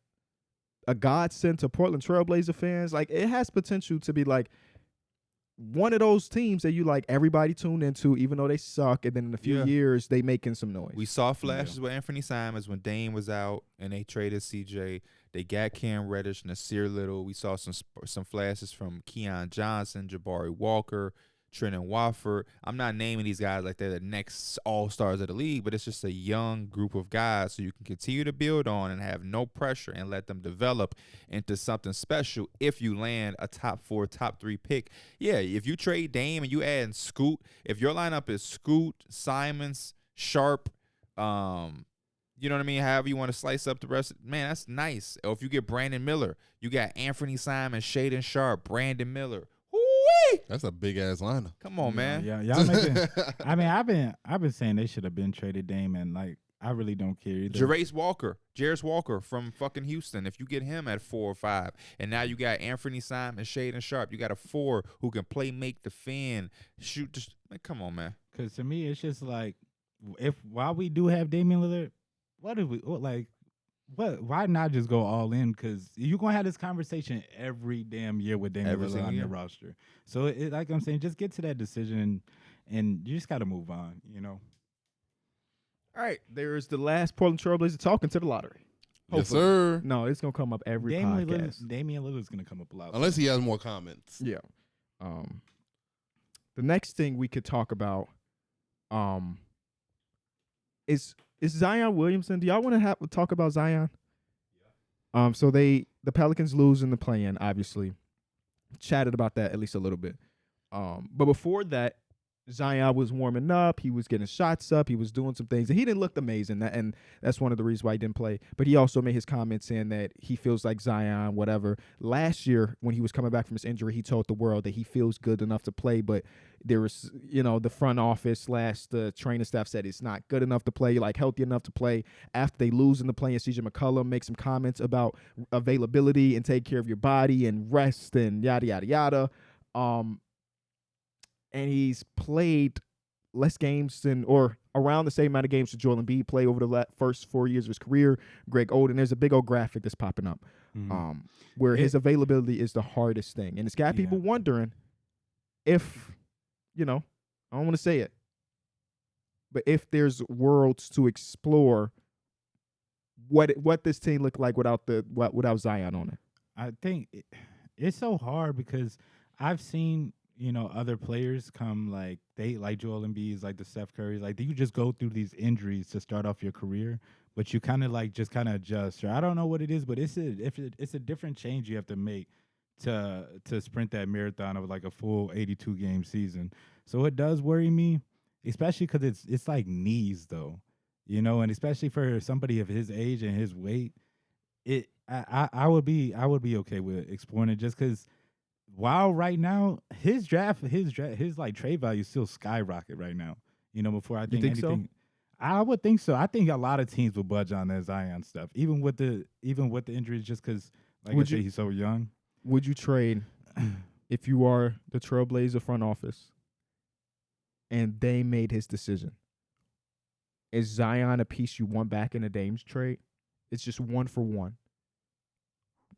a godsend to Portland Trailblazer fans. Like, it has potential to be like one of those teams that you like everybody tuned into, even though they suck, and then in a few years they making some noise. We saw flashes with Anthony Simons when Dame was out and they traded CJ. They got Cam Reddish, Nasir Little. We saw some flashes from Keon Johnson, Jabari Walker, Trenton Wofford. I'm not naming these guys like they're the next all-stars of the league, but it's just a young group of guys so you can continue to build on and have no pressure and let them develop into something special if you land a top 4, top 3 pick. Yeah, if you trade Dame and you add in Scoot, if your lineup is Scoot, Simons, Sharp, you know what I mean? However you want to slice up the rest, man, that's nice. Or if you get Brandon Miller, you got Anthony Simons, Shaden Sharp, Brandon Miller. Woo-wee! That's a big ass lineup. Come on, man. Yeah, y'all making. I mean, I've been saying they should have been traded Dame, and like I really don't care either. Jarris Walker from fucking Houston. If you get him at 4 or 5, and now you got Anthony Simons, Shaden Sharp, you got a 4 who can play, make, defend, shoot. Just man, come on, man. Because to me, it's just like while we do have Damian Lillard, why not just go all in? Because you're going to have this conversation every damn year with Damian Lillard on your roster. So, like I'm saying, just get to that decision, and you just got to move on, you know? All right, there's the last Portland Trailblazer talking to the lottery. Yes, sir. No, it's going to come up every podcast. Damian Lillard's going to come up a lot. Unless he has more comments. Yeah. The next thing we could talk about is Zion Williamson. Do y'all want to talk about Zion? Yeah. So the Pelicans lose in the play-in, obviously. Chatted about that at least a little bit. But before that, Zion was warming up. He was getting shots up. He was doing some things. And he didn't look amazing. And that's one of the reasons why he didn't play. But he also made his comments saying that he feels like Zion, whatever. Last year, when he was coming back from his injury, he told the world that he feels good enough to play. But there was, the front office / the training staff said it's not good enough to play, like healthy enough to play. After they lose in the play, and CJ McCollum makes some comments about availability and take care of your body and rest and yada, yada, yada. And he's played less games or around the same amount of games that Joel Embiid played over the first 4 years of his career. Greg Oden, there's a big old graphic that's popping up where his availability is the hardest thing. And it's got people wondering if, I don't want to say it, but if there's worlds to explore what this team looked like without Zion on it. I think it's so hard because I've seen other players come like Joel Embiid, like the Steph Curry, like you just go through these injuries to start off your career, but you kind of adjust. Or I don't know what it is, but it's a different change you have to make to sprint that marathon of like a full 82 game season. So it does worry me, especially because it's like knees though, and especially for somebody of his age and his weight, I would be okay with exploring it just because. While right now his like trade value is still skyrocket right now. Before I think anything, so? I would think so. I think a lot of teams will budge on that Zion stuff, even with the injuries, just because he's so young. Would you trade if you are the Trailblazer front office and they made his decision? Is Zion a piece you want back in a Dame's trade? It's just 1 for 1.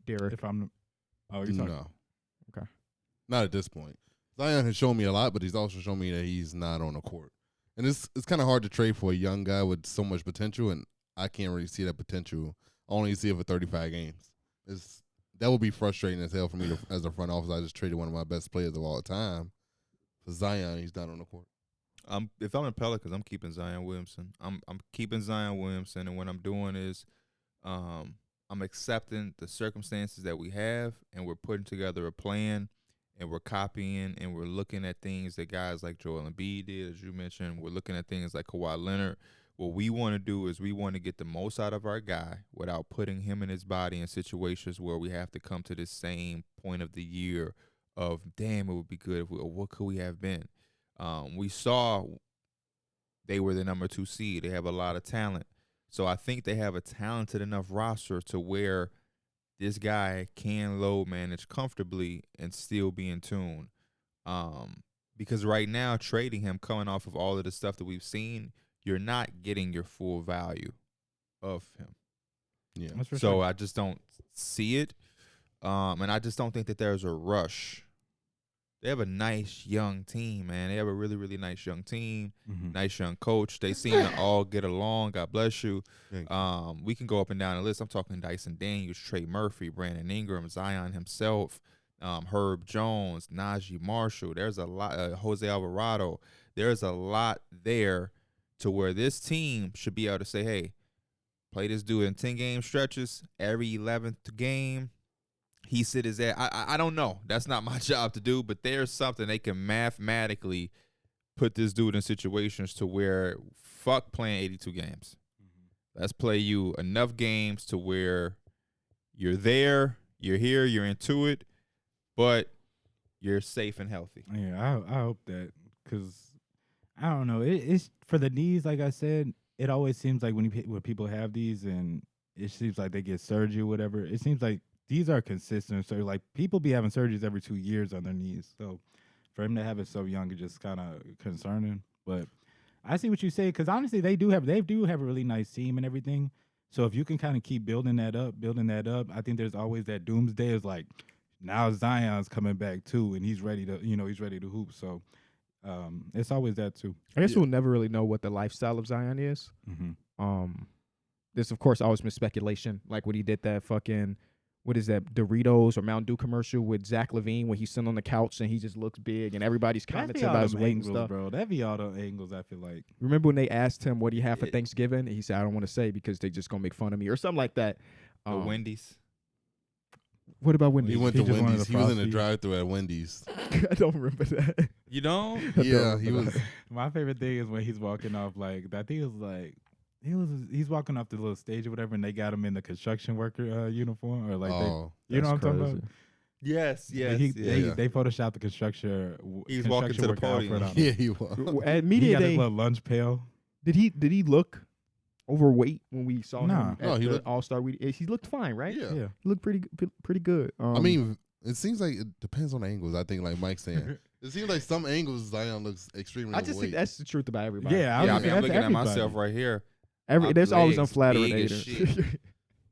Darrick? If I'm, oh, you're talking. No. Okay. Not at this point. Zion has shown me a lot, but he's also shown me that he's not on the court. And it's kind of hard to trade for a young guy with so much potential, and I can't really see that potential. I only see it for 35 games. That would be frustrating as hell for me as a front office. I just traded one of my best players of all time for Zion. He's not on the court. If I'm in Pelicans, I'm keeping Zion Williamson. I'm keeping Zion Williamson, and what I'm doing is, I'm accepting the circumstances that we have, and we're putting together a plan, and we're copying, and we're looking at things that guys like Joel Embiid did, as you mentioned. We're looking at things like Kawhi Leonard. What we want to do is we want to get the most out of our guy without putting him and his body in situations where we have to come to this same point of the year of, damn, it would be good if what could we have been? We saw they were the number 2 seed. They have a lot of talent. So I think they have a talented enough roster to where this guy can load manage comfortably and still be in tune. Because right now, trading him, coming off of all of the stuff that we've seen, you're not getting your full value of him. Yeah. That's for So sure. I just don't see it. And I just don't think that there's a rush. They have a nice young team, man. They have a really, really nice young team, nice young coach. They seem to all get along. God bless you. We can go up and down the list. I'm talking Dyson Daniels, Trey Murphy, Brandon Ingram, Zion himself, Herb Jones, Najee Marshall. There's a lot, Jose Alvarado. There's a lot there to where this team should be able to say, hey, play this dude in 10-game stretches, every 11th game. He sit his ass. I don't know. That's not my job to do, but there's something they can mathematically put this dude in situations to where fuck playing 82 games. Let's play you enough games to where you're there, you're here, you're into it, but you're safe and healthy. Yeah, I hope that, because I don't know. It's for the knees, like I said. It always seems like when people have these, and it seems like they get surgery or whatever. It seems like these are consistent. So like people be having surgeries every 2 years on their knees. So for him to have it so young is just kind of concerning. But I see what you say, because honestly, they do have a really nice team and everything. So if you can kind of keep building that up, I think there's always that doomsday is like, now Zion's coming back too, and he's ready to hoop. So it's always that too. I guess we'll never really know what the lifestyle of Zion is. This, of course, always been speculation. Like when he did that fucking, what is that, Doritos or Mountain Dew commercial with Zach LaVine when he's sitting on the couch and he just looks big and everybody's commenting about his weight and stuff. Bro, that be all the angles, I feel like. Remember when they asked him what he had for Thanksgiving? And he said, I don't want to say because they just going to make fun of me or something like that. The Wendy's. What about Wendy's? He went He to just wanted Wendy's. the He was in the Frosty. drive-thru at Wendy's. I don't remember that. You don't? Yeah, he was. My favorite thing is when he's walking off, like, I think it was like, he's walking off the little stage or whatever, and they got him in the construction worker uniform, or like, you know what I'm talking about? Yes, They photoshopped the construction. He was walking to the worker podium. outfit on Yeah, him. he was. At He media got his day, little lunch pail. did he look overweight when we saw Nah. him No, at he the looked- All-Star Week? He looked fine, right? Yeah. Yeah. He looked pretty good. I mean, it seems like it depends on the angles. I think, like Mike's saying, it seems like some angles Zion looks extremely I just think overweight. that's the truth about everybody. Yeah, Yeah, I mean, mean, I'm that's looking at everybody. myself right here. My There's always legs unflattering big as haters. shit.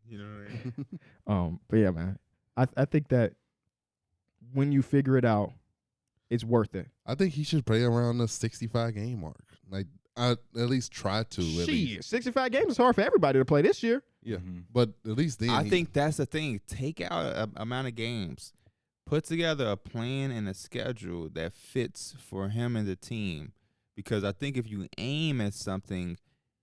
You know what I mean? But yeah, man, I think that when you figure it out, it's worth it. I think he should play around the 65 game mark. Like, I at least try to. At least. Shit, 65 games is hard for everybody to play this year. Yeah, Mhm. but at least then I think that's the thing. Take out a amount of games. Put together a plan and a schedule that fits for him and the team. Because I think if you aim at something,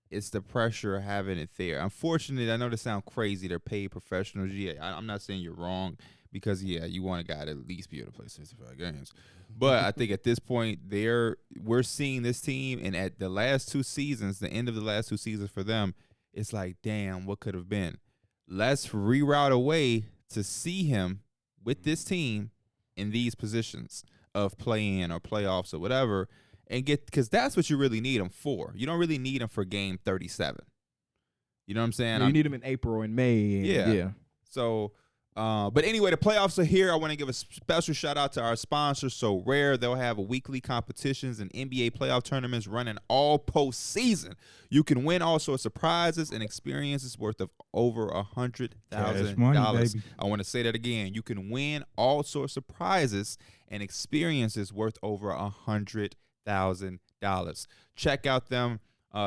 it's the pressure of having it there. Unfortunately, I know this sounds crazy. They're paid professionals. Yeah, I'm not saying you're wrong because, yeah, you want a guy to at least be able to play 65 games. But I think at this point, we're seeing this team, and at the last 2 seasons, the end of the last 2 seasons for them, it's like, damn, what could have been? Let's reroute a way to see him with this team in these positions of play-in or playoffs or whatever, and because that's what you really need him for. You don't really need him for game 37. You know what I'm saying? You need him in April and May. And Yeah. So But anyway, the playoffs are here. I want to give a special shout out to our sponsor, So Rare. They'll have weekly competitions and NBA playoff tournaments running all postseason. You can win all sorts of prizes and experiences worth of over $100,000. I want to say that again. You can win all sorts of prizes and experiences worth over $100,000. Check out them.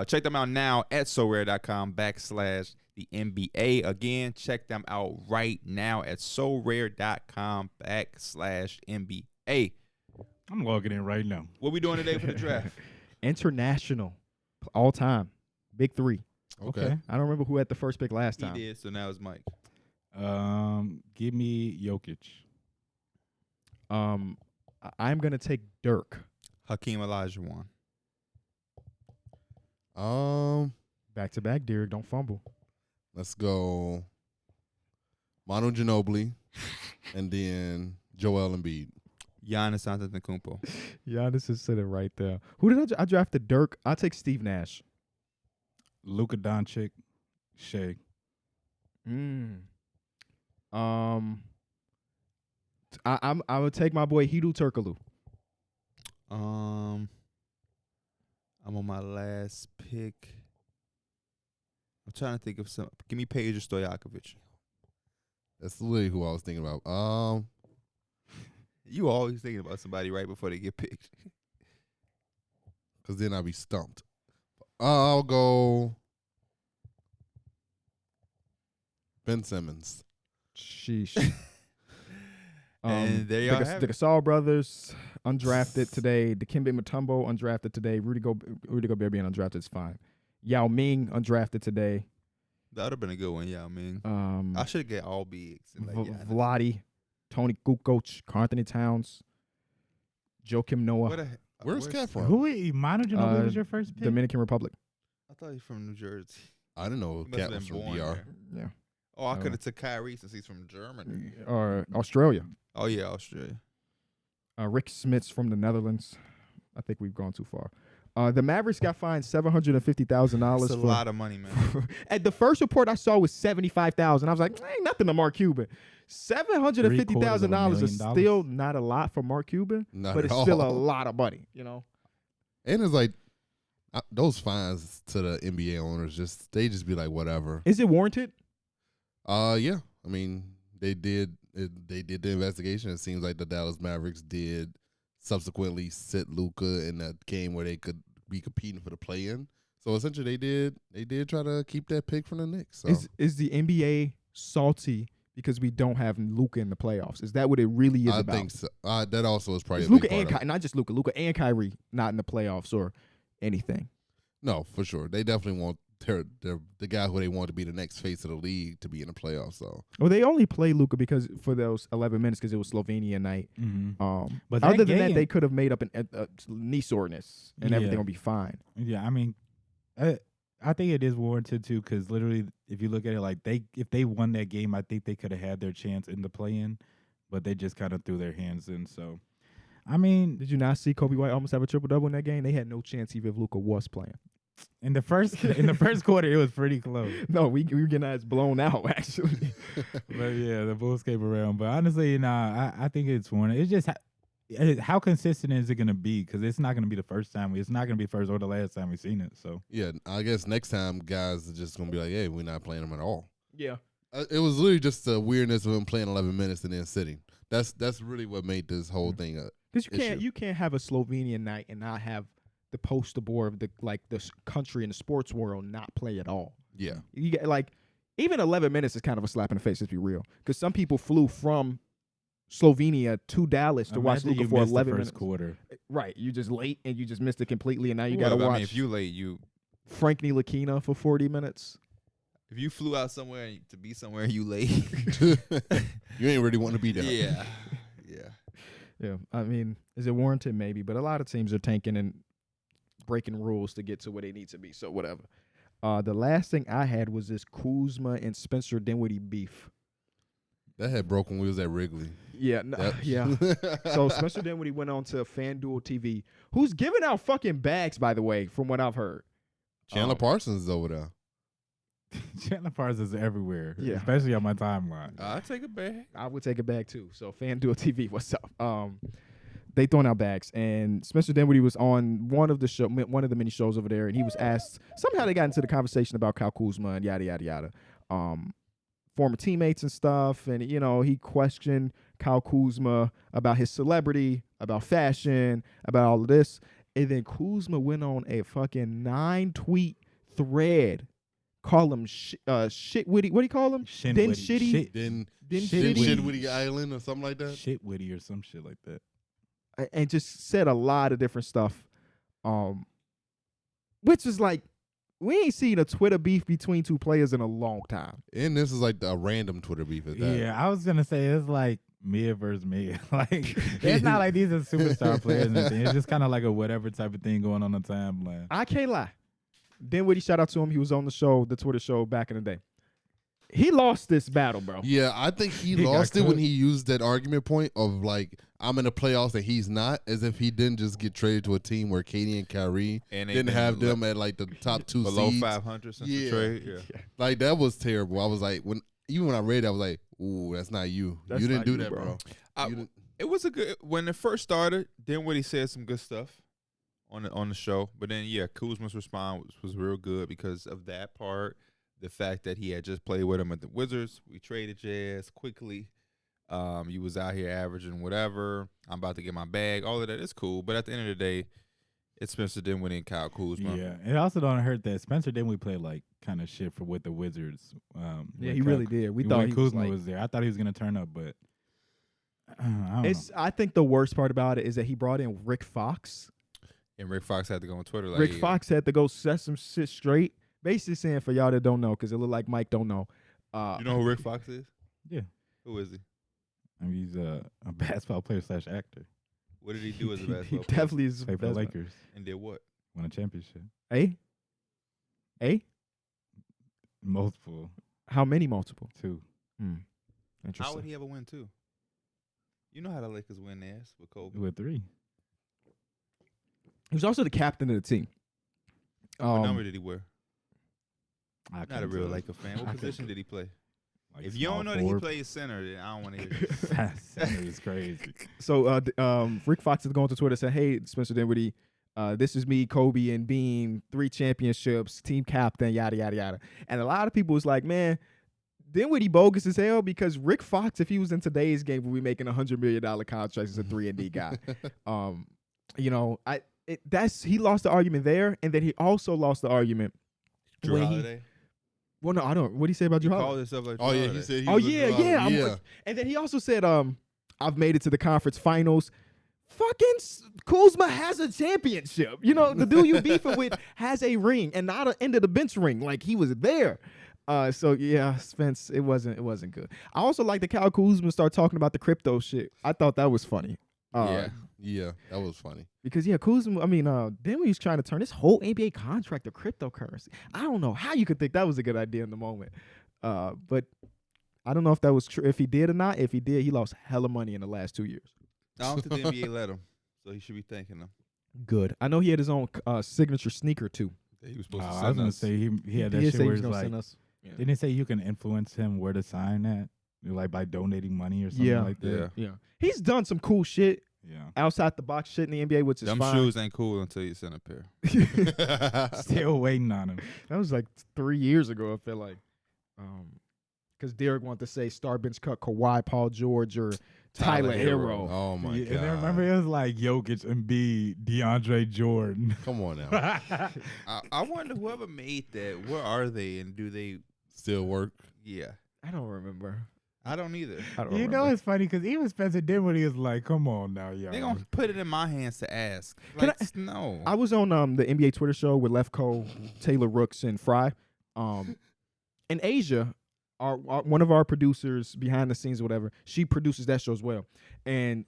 Check them out now at sorare.com/the NBA. Again, check them out right now at sorare.com/NBA. I'm logging in right now. What we doing today for the draft? International, all time, big three. Okay. I don't remember who had the first pick last time. He did, so now it's Mike. Give me Jokic. I'm gonna take Dirk. Hakeem Olajuwon. Back to back, Darrick. Don't fumble. Let's go Manu Ginobili and then Joel Embiid. Giannis Antetokounmpo. Giannis is sitting right there. Who did I drafted? Dirk. I'll take Steve Nash. Luka Doncic. Shea. I would take my boy Hedo Turkoglu. I'm on my last pick. I'm trying to think of some. Give me Peja Stojakovic. That's literally who I was thinking about. You always thinking about somebody right before they get picked. Because then I'll be stumped. I'll go Ben Simmons. Sheesh. And there y'all have the it. Gasol brothers undrafted today. Dikembe Mutombo undrafted today. Rudy Gobert being undrafted is fine. Yao Ming undrafted today. That would have been a good one, yeah. I mean, I should get all bigs. And Vladi, Tony Kukoc, Anthony Towns, Joakim Noah, Where's Cat from? Who is Manu Ginobili was your first pick? Dominican Republic. I thought he's from New Jersey. I didn't know He must Cat have was been from born DR. there. Yeah. Oh, I could have took Kyrie since he's from Germany. Or Australia. Oh, yeah, Australia. Rick Smits from the Netherlands. I think we've gone too far. The Mavericks got fined $750,000. That's a lot of money, man. At the first report I saw was $75,000. I was like, ain't nothing to Mark Cuban. $750,000 is still not a lot for Mark Cuban, but it's still a lot of money, you know. And it's like those fines to the NBA owners they just be like whatever. Is it warranted? Yeah. I mean, they did the investigation. It seems like the Dallas Mavericks did subsequently sit Luka in that game where they could be competing for the play-in. So essentially, they did try to keep that pick from the Knicks. So. Is the NBA salty because we don't have Luka in the playoffs? Is that what it really is about? I think so. That also is probably Is a big Luka part and of it. not just Luka and not in the playoffs or anything. No, for sure. They definitely want the guy who they want to be the next face of the league to be in the playoffs. So, well, they only play Luka because for those 11 minutes because it was Slovenia night. Mm-hmm. But other than that, they could have made up a knee soreness and everything would be fine. Yeah, I mean, I think it is warranted too because literally, if you look at it, like if they won that game, I think they could have had their chance in the play-in, but they just kind of threw their hands in. So, I mean, did you not see Kobe White almost have a triple-double in that game? They had no chance even if Luka was playing. In the first quarter, it was pretty close. No, we were getting us blown out actually. But yeah, the Bulls came around. But honestly, I think it's warranted. It's just how consistent is it going to be? Because it's not going to be the first time. It's not going to be the first or the last time we've seen it. So yeah, I guess next time guys are just going to be like, hey, we're not playing them at all. Yeah. It was literally just the weirdness of him playing 11 minutes and then sitting. That's really what made this whole thing because you can't have a Slovenian night and not have the poster board of the country and the sports world not play at all. Yeah. You get even 11 minutes is kind of a slap in the face, let's be real. Because some people flew from Slovenia to Dallas to watch Luka for 11 minutes. Quarter. Right. You just late and you just missed it completely and now you got to watch. I mean, if you late, Frank Ntilikina for 40 minutes. If you flew out somewhere to be somewhere and you late. You ain't really want to be there. Yeah. Yeah. I mean, is it warranted? Maybe. But a lot of teams are tanking and breaking rules to get to where they need to be. So whatever. The last thing I had was this Kuzma and Spencer Dinwiddie beef. That had broken wheels at Wrigley. Yeah. Yeah. So Spencer Dinwiddie went on to FanDuel TV, who's giving out fucking bags, by the way, from what I've heard. Chandler Parsons is over there. Chandler Parsons is everywhere, Yeah. especially on my timeline. I'll take it back. I would take it back too. So FanDuel TV, what's up? They throwing out bags, and Spencer Dinwiddie was on one of the mini shows over there, and he was asked. Somehow they got into the conversation about Kyle Kuzma and yada yada yada, former teammates and stuff, and he questioned Kyle Kuzma about his celebrity, about fashion, about all of this, and then Kuzma went on a fucking 9-tweet thread. Call him shitwitty. What do you call him? Then shitty. Shit. Then shitty. Shitwitty Island or something like that. Shitwitty or some shit like that. And just said a lot of different stuff, which is like, we ain't seen a Twitter beef between two players in a long time. And this is like a random Twitter beef at that. Yeah, I was gonna say it's like Mia versus Mia. Like it's not like these are superstar players and anything. It's just kind of like a whatever type of thing going on the timeline. I can't lie. Dinwiddie, shout out to him. He was on the show, the Twitter show back in the day. He lost this battle, bro. Yeah, I think he He got lost it when cooked. he used that argument point of like, I'm in the playoffs and he's not, as if he didn't just get traded to a team where Katie and Kyrie And they didn't been have them at like the top two below seeds. 500 since the Yeah. trade. Yeah. Like that was terrible. I was like, when I read it, I was like, ooh, that's not you. That's You didn't not do you, that, bro. bro. I- You didn't- It was a good when it first started. Dinwiddie said some good stuff on the show, but then Kuzma's response was real good because of that part. The fact that he had just played with him at the Wizards, we traded Jazz quickly. You was out here averaging whatever. I'm about to get my bag. All of that is cool, but at the end of the day, it's Spencer Dinwiddie and Kyle Kuzma. Yeah, it also don't hurt that Spencer Dinwiddie played like kind of shit with the Wizards. Yeah, when he really did. We thought when he was Kuzma like, was there. I thought he was gonna turn up, but I don't know. I think the worst part about it is that he brought in Rick Fox. And Rick Fox had to go on Twitter like, Rick Fox had to go set some shit straight. Basically saying, for y'all that don't know, because it look like Mike don't know. You know who Rick Fox is? Yeah. Who is he? I mean, he's a basketball player / actor. What did he do as a he basketball player? definitely is. Played for the Lakers. And did what? Won a championship. Multiple. How many multiple? 2. How Interesting. would he ever win two? You know how the Lakers win theirs with Kobe. With 3. He was also the captain of the team. What number did he wear? I Not a couldn't real tell. Laker fan. What I position couldn't- did he play? Like If you small don't know that he forward. plays center, then I don't want to hear it. Center is crazy. So Rick Fox is going to Twitter and said, "Hey, Spencer Dinwiddie, this is me, Kobe, and being 3 championships, team captain, yada yada yada." And a lot of people was like, "Man, Dinwiddie bogus as hell because Rick Fox, if he was in today's game, would be making $100 million contracts as a 3-and-D guy." He lost the argument there, and then he also lost the argument. Drew when Holiday. Well, no, I don't. What did he say about You Drew Holiday? called yourself like Drew Oh yeah, Holiday. he said. He Oh was a yeah, draw. yeah. yeah. And then he also said, "I've made it to the conference finals." Fucking Kuzma has a championship. The dude you beefing with has a ring, and not an end of the bench ring. Like he was there. So yeah, Spence, it wasn't good. I also like that Kyle Kuzma start talking about the crypto shit. I thought that was funny. Yeah, that was funny. Because Kuzma, then he's trying to turn this whole NBA contract to cryptocurrency. I don't know how you could think that was a good idea in the moment. But I don't know if that was true, if he did or not. If he did, he lost hella money in the last 2 years. I don't think the NBA let him, so he should be thanking them. Good. I know he had his own signature sneaker too. That he was supposed to I was send gonna us. say he had that did shit say he where was it's gonna like, send us. didn't he say you can influence him where to sign at? Like by donating money or something Yeah. like that? Yeah. Yeah, he's done some cool shit, Yeah. outside the box shit in the NBA, which is Them fine. shoes ain't cool until you send a pair. Still waiting on him. That was like 3 years ago. I feel like, because Darrick wanted to say star bench cut Kawhi, Paul George, or Tyler Hero. Oh my Yeah, god. and then remember it was like Jokic, Embiid, DeAndre Jordan. Come on now. I wonder whoever made that, where are they and do they? Still work. Yeah, I don't remember. I don't either. I don't You know remember. it's funny because even Spencer Dinwiddie is like, come on now, y'all. They gonna put it in my hands to ask. Can Like, no. I was on the NBA Twitter show with Lefko, Taylor Rooks, and Fry. In Asia, one of our producers behind the scenes or whatever, she produces that show as well. And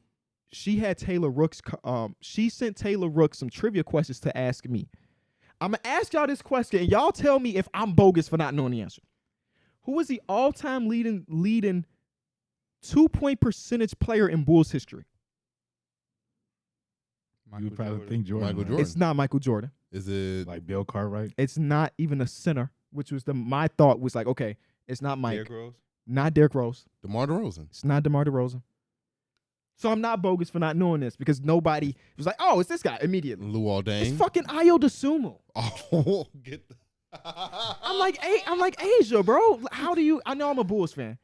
she had Taylor Rooks, she sent Taylor Rooks some trivia questions to ask me. I'm going to ask y'all this question, and y'all tell me if I'm bogus for not knowing the answer. Who is the all-time leading 2-point percentage player in Bulls history? You would probably think Jordan. Michael right? Jordan. It's not Michael Jordan. Is it Like Bill Cartwright. It's not even a center. which was my thought was like, okay, it's not Mike, Derrick Rose. not Derrick Rose, DeMar DeRozan. it's not DeMar DeRozan. So I'm not bogus for not knowing this because nobody was like, oh, it's this guy immediately. Luol Deng. It's fucking Ayo Dosunmu. Oh, get the. I'm like Asia, bro. How do you? I know I'm a Bulls fan,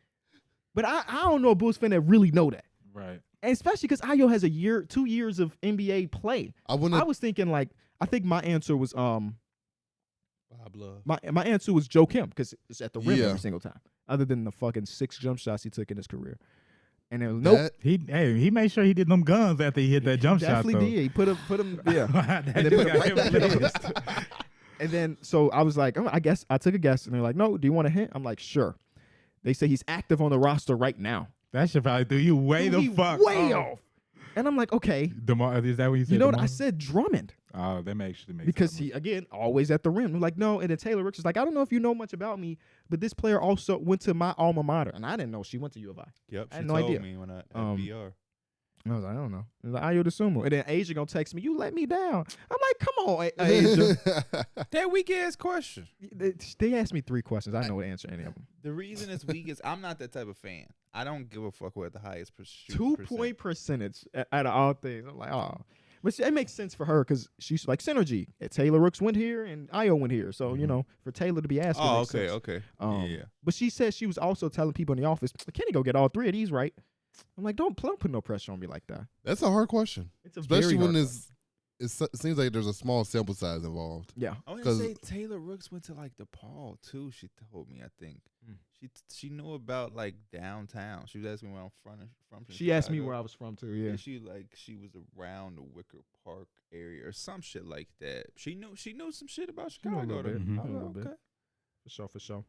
but I don't know a Bulls fan that really know that. Right. And especially because Ayo has 2 years of NBA play. I was thinking like, I think my answer was Bob Love. my answer was Joe Kim because it's at the rim Yeah. every single time, other than the fucking 6 jump shots he took in his career. And it was nope. He made sure he did them guns after he hit that jump shot. Definitely did. He put him yeah. That And then dude put got it right him back in. pissed. And then so I was like, oh, I guess I took a guess, and they're like, no, do you want a hint? I'm like, sure. They say he's active on the roster right now. That should probably threw you way Threw the me fuck way off. And I'm like, okay. DeMar, is that what you said? You know what? DeMar? I said Drummond Oh, that makes because sense. he again always at the rim. I'm like, no. And then Taylor Ricks is like, I don't know if you know much about me, but this player also went to my alma mater, and I didn't know she went to U of I. Yep, I she had no told idea. me when I at VR. I was like, I don't know. It was like, Ayo Dosunmu. And then Asia gonna text me, you let me down. I'm like, come on, Asia. That weak ass question. They asked me 3 questions. I know the answer to any of them. The reason it's weak is I'm not that type of fan. I don't give a fuck what the highest 2-point percentage out of all things. I'm like, oh. But it makes sense for her because she's like synergy. Taylor Rooks went here and Ayo went here. So, you know, for Taylor to be asked. Oh, makes sense. okay. Yeah. But she said she was also telling people in the office, Kenny go get all 3 of these right. I'm like, don't put no pressure on me like that. That's a hard question, It's a especially very when hard it seems like there's a small sample size involved. yeah. I want to 'Cause- say Taylor Rooks went to like DePaul too. She told me, I think. She knew about like downtown. She was asking me where I'm from. She asked me where I was from too. Yeah. And she was around the Wicker Park area or some shit like that. She knew some shit about She knew a Chicago. little bit. Mhm. A little bit. Okay. For sure.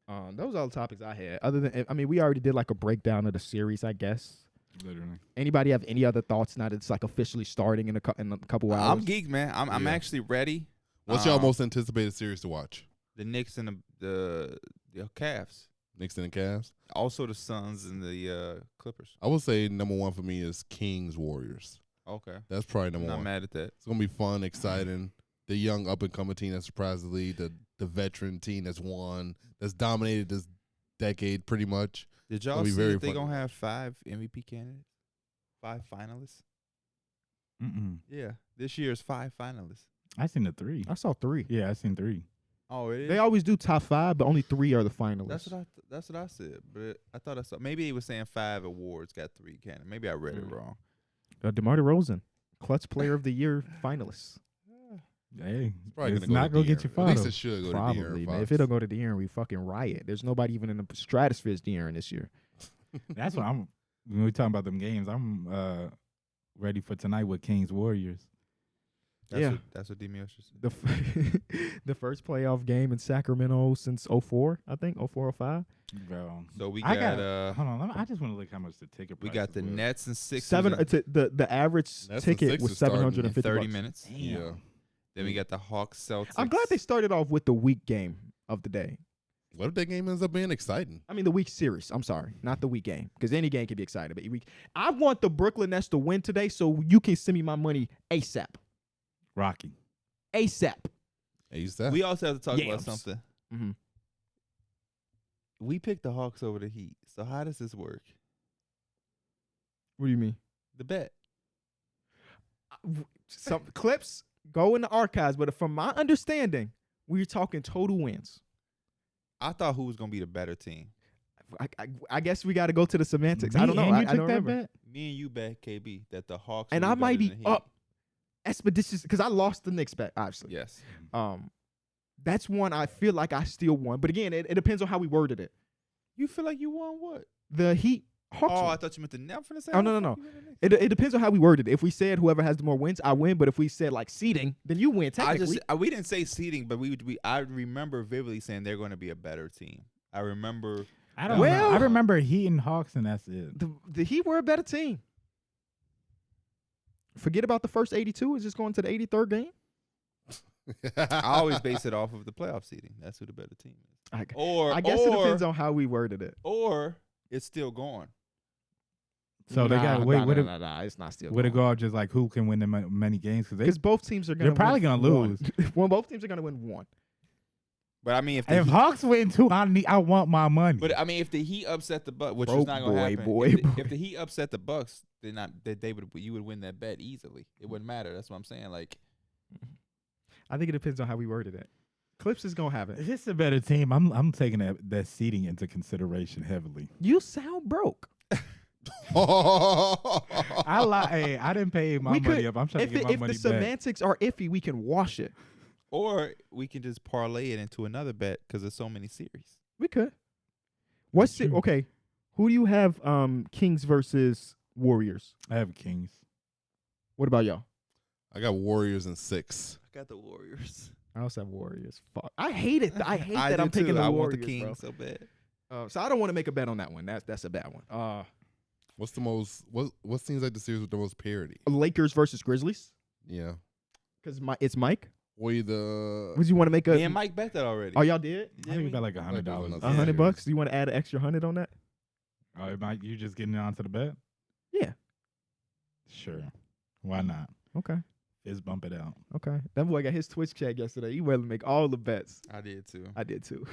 Those are all the topics I had. Other than, I mean, we already did like a breakdown of the series, I guess. Literally. Anybody have any other thoughts now that it's like officially starting in a couple hours? I'm geeked, man. I'm Yeah. actually ready. What's y'all most anticipated series to watch? The Knicks and the Cavs. Knicks and the Cavs. Also the Suns and the Clippers. I would say number 1 for me is Kings Warriors. Okay. That's probably I'm number not 1. mad at that. It's gonna be fun, exciting. The young up and coming team that surprised the league, the veteran team that's dominated this decade pretty much. Did y'all It'll be see very that they fun. gonna have 5 MVP candidates? 5 finalists? Mm-mm. Yeah. This year's 5 finalists. I seen the 3. I saw 3. Yeah, I seen 3. Oh, it is? They always do top 5, but only 3 are the finalists. That's what I said. But I thought I saw. Maybe he was saying 5 awards got 3 candidates. Maybe I read it wrong. DeMar DeRozan, Clutch Player of the Year finalist. Hey, Probably it's gonna not go gonna to get you De'Aaron. fired. At least it should go to Probably, De'Aaron man. Fox. If it don't go to De'Aaron, we fucking riot. There's nobody even in the stratosphere's De'Aaron this year. That's what I'm. When we talking about them games, I'm ready for tonight with Kings Warriors. That's what D-Mills just said. The first playoff game in Sacramento since 04, I think, 04, 05. Bro. So we I got hold on. I just want to look how much the ticket. we prices got the was. Nets and Sixers. The average Nets and ticket was Sixers starting in 750 30 bucks. minutes. Damn. Yeah. Then we got the Hawks Celtics. I'm glad they started off with the week game of the day. What if that game ends up being exciting? I mean, the week series. I'm sorry, not the week game, because any game can be exciting. But I want the Brooklyn Nets to win today, so you can send me my money ASAP. Rocky. ASAP. Hey, that. We also have to talk about Yams. something. Mm-hmm. We picked the Hawks over the Heat. So how does this work? What do you mean? The bet. Some clips go in the archives, but from my understanding, we're talking total wins. I thought who was gonna be the better team. I guess we got to go to the semantics. Me I don't know. and you I took don't that remember. bet? Me and you bet KB that the Hawks And would I be might better be than the Heat. up expeditious because I lost the Knicks bet, obviously. Yes. That's one I feel like I still won. But again, it depends on how we worded it. You feel like you won what? The Heat Hawks. Oh, won. I thought you meant the Nets for the same. Oh, no. It depends on how we worded it. If we said whoever has the more wins, I win. But if we said like seeding, then you win. Technically, We didn't say seeding, but I remember vividly saying they're going to be a better team. I remember. I don't Well- know. I remember Heat and Hawks, and that's it. the Heat were a better team. Forget about the first 82. It's just going to the 83rd game. I always base it off of the playoff seeding. That's who the better team is. I Or guess it depends on how we worded it. Or it's still going. So they got wait. Would it It's not still. would it go off just like who can win the many games? Because Because both teams are going they're probably gonna lose. Well, both teams are going to win one. But I mean, if the If Heat, Hawks win too, I want my money. but I mean, if the Heat upset the Bucks, which is Broke not going to boy, happen. boy, if, the, boy. if the Heat upset the Bucks, then you would win that bet easily. It wouldn't matter. That's what I'm saying. Like, I think it depends on how we worded it. Clips is gonna have if it. it's a better team, I'm taking that seeding into consideration heavily. You sound broke. Hey, I didn't pay my money up. I'm trying to get my money if the back. semantics are iffy, we can wash it. or we can just parlay it into another bet because there's so many series. We could. What's it? True. Okay. Who do you have? Kings versus Warriors. I have Kings. What about y'all? I got Warriors in 6. I got the Warriors. I also have Warriors. Fuck. I hate it. I hate I that do I'm picking too. the I Warriors, want the Kings bro. so bad. So I don't want to make a bet on that one. That's a bad one. What's the most? What seems like the series with the most parity? Lakers versus Grizzlies. Yeah. Because it's Mike. Or the Would you want to make a? Me and Mike bet that already. Oh, y'all did? I think we got like $100. $100. $100. Do you want to add an extra 100 on that? Oh, Mike, you just getting on to the bet? Yeah. Sure. Why not? Okay. Just bump it out. Okay. That boy got his Twitch check yesterday. He wanted to make all the bets. I did too. I did too.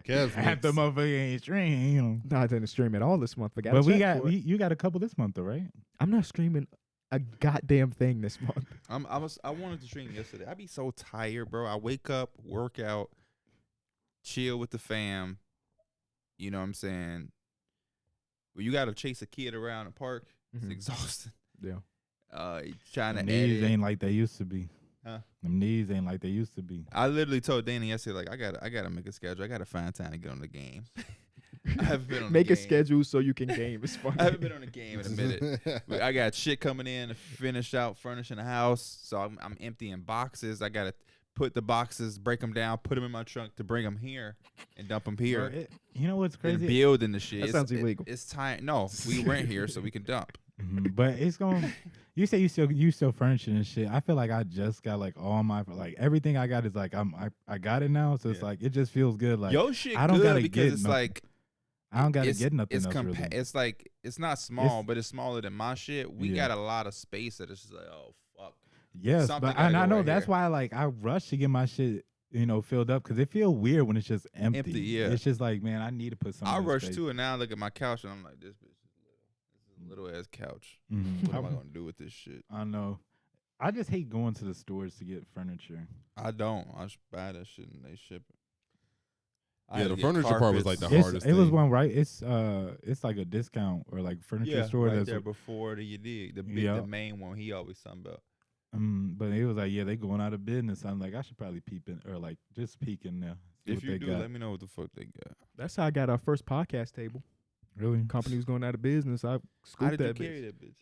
Cavs. Half the Knicks. motherfucker ain't streaming, you know. No, I didn't stream at all this month. But You got a couple this month though, right? I'm not streaming a goddamn thing this month. I wanted to stream yesterday. I be so tired, bro. I wake up, work out, chill with the fam. You know what I'm saying? Well, you got to chase a kid around the park. It's Mhm. exhausting. Yeah. Trying to Them knees edit. ain't like they used to be. Huh? Them knees ain't like they used to be. I literally told Danny yesterday, like, I gotta make a schedule. I gotta find time to get on the game. I haven't been on Make the a game. schedule so you can game. It's fun. I haven't been on the game in a minute. But I got shit coming in to finish out furnishing the house. So I'm emptying boxes. I gotta put the boxes, break them down, put them in my trunk to bring them here and dump them here. Bro, you know what's And crazy? building the shit. That sounds illegal. It's time. No, we rent here so we can dump. But it's going. You say you still furnishing and shit. I feel like I just got like all my everything I got is like I got it now. So it's Yeah. like it just feels good. Like Yo, shit, I don't good gotta because get it's nothing. like I don't gotta get nothing It's else really. It's like it's not small, It's- but it's smaller than my shit. We Yeah. got a lot of space that it's just like, oh fuck. Yes, something but gotta and I go know right that's here. why like I rush to get my shit filled up because it feel weird when it's just empty. Empty, yeah. It's just like man, I need to put something. I in rush space. too, and now I look at my couch and I'm like, this bitch is little. This is a little ass couch. Mhm. What am I gonna do with this shit? I know. I just hate going to the stores to get furniture. I don't. I just buy that shit and they ship it. I Yeah, had the to get furniture part was like the carpets. hardest It was thing. one right. It's like a discount or like furniture store right that's there before you did the big, Yeah. the main one. He always talking about. But it was like yeah they going out of business. I'm like I should probably peep in or like just peek in there. See If what you they do, got. let me know what the fuck they got. That's how I got our first podcast table. Really? Company was going out of business. I How scooped did you that carry bitch. that bitch?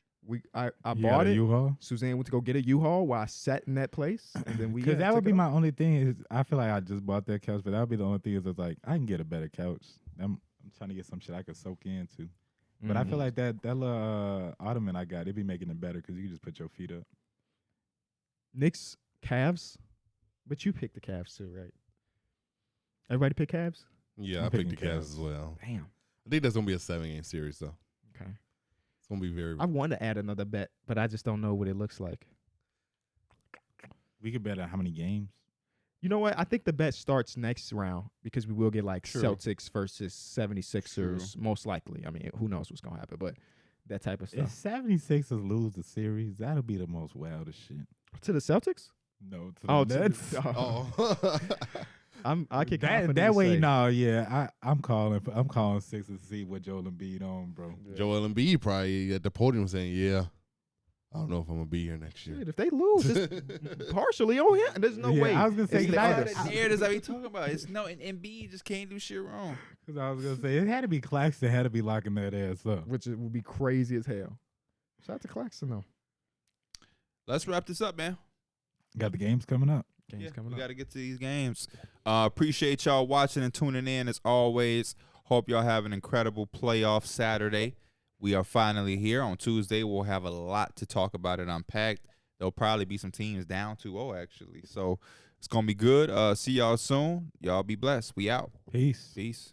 I You bought got a it. U-Haul? Suzanne went to go get a U-Haul while I sat in that place, and then we Because that took would be it my off. only thing. Is I feel like I just bought that couch, but that would be the only thing is it's like I can get a better couch. I'm trying to get some shit I could soak into. But I feel like that little ottoman I got, it'd be making it better because you can just put your feet up. Knicks, Cavs, but you picked the Cavs too, right? Everybody pick Cavs. Yeah, I'm I picked the picking Cavs Cavs. as well. Damn. I think that's gonna be a 7-game series though. Okay. It's gonna be very. I want to add another bet, but I just don't know what it looks like. We could bet on how many games. You know what? I think the bet starts next round because we will get like True. Celtics versus 76ers, most likely. I mean, who knows what's going to happen, but that type of If stuff. 76ers lose the series, that'll be the most wildest shit. To the Celtics? No, to the Oh, Nets. oh. I can that way, no, yeah, I'm calling Sixers to see what Joel Embiid on, bro. Joel Embiid probably at the podium saying, "Yeah, I don't know if I'm gonna be here next year." Shit, if they lose, it's partially on him. There's no Yeah, way. I was gonna say, It's the I- others. The narratives I be talking about. It's no, and Embiid just can't do shit wrong. Because I was gonna say it had to be Claxton had to be locking that ass up. Which it would be crazy as hell. Shout out to Claxton though. Let's wrap this up, man. Got the games coming up. Games coming we up. got to get to these games. Appreciate y'all watching and tuning in as always. Hope y'all have an incredible playoff Saturday. We are finally here. On Tuesday, we'll have a lot to talk about and unpack. There'll probably be some teams down 2-0, actually. So it's going to be good. See y'all soon. Y'all be blessed. We out. Peace. Peace.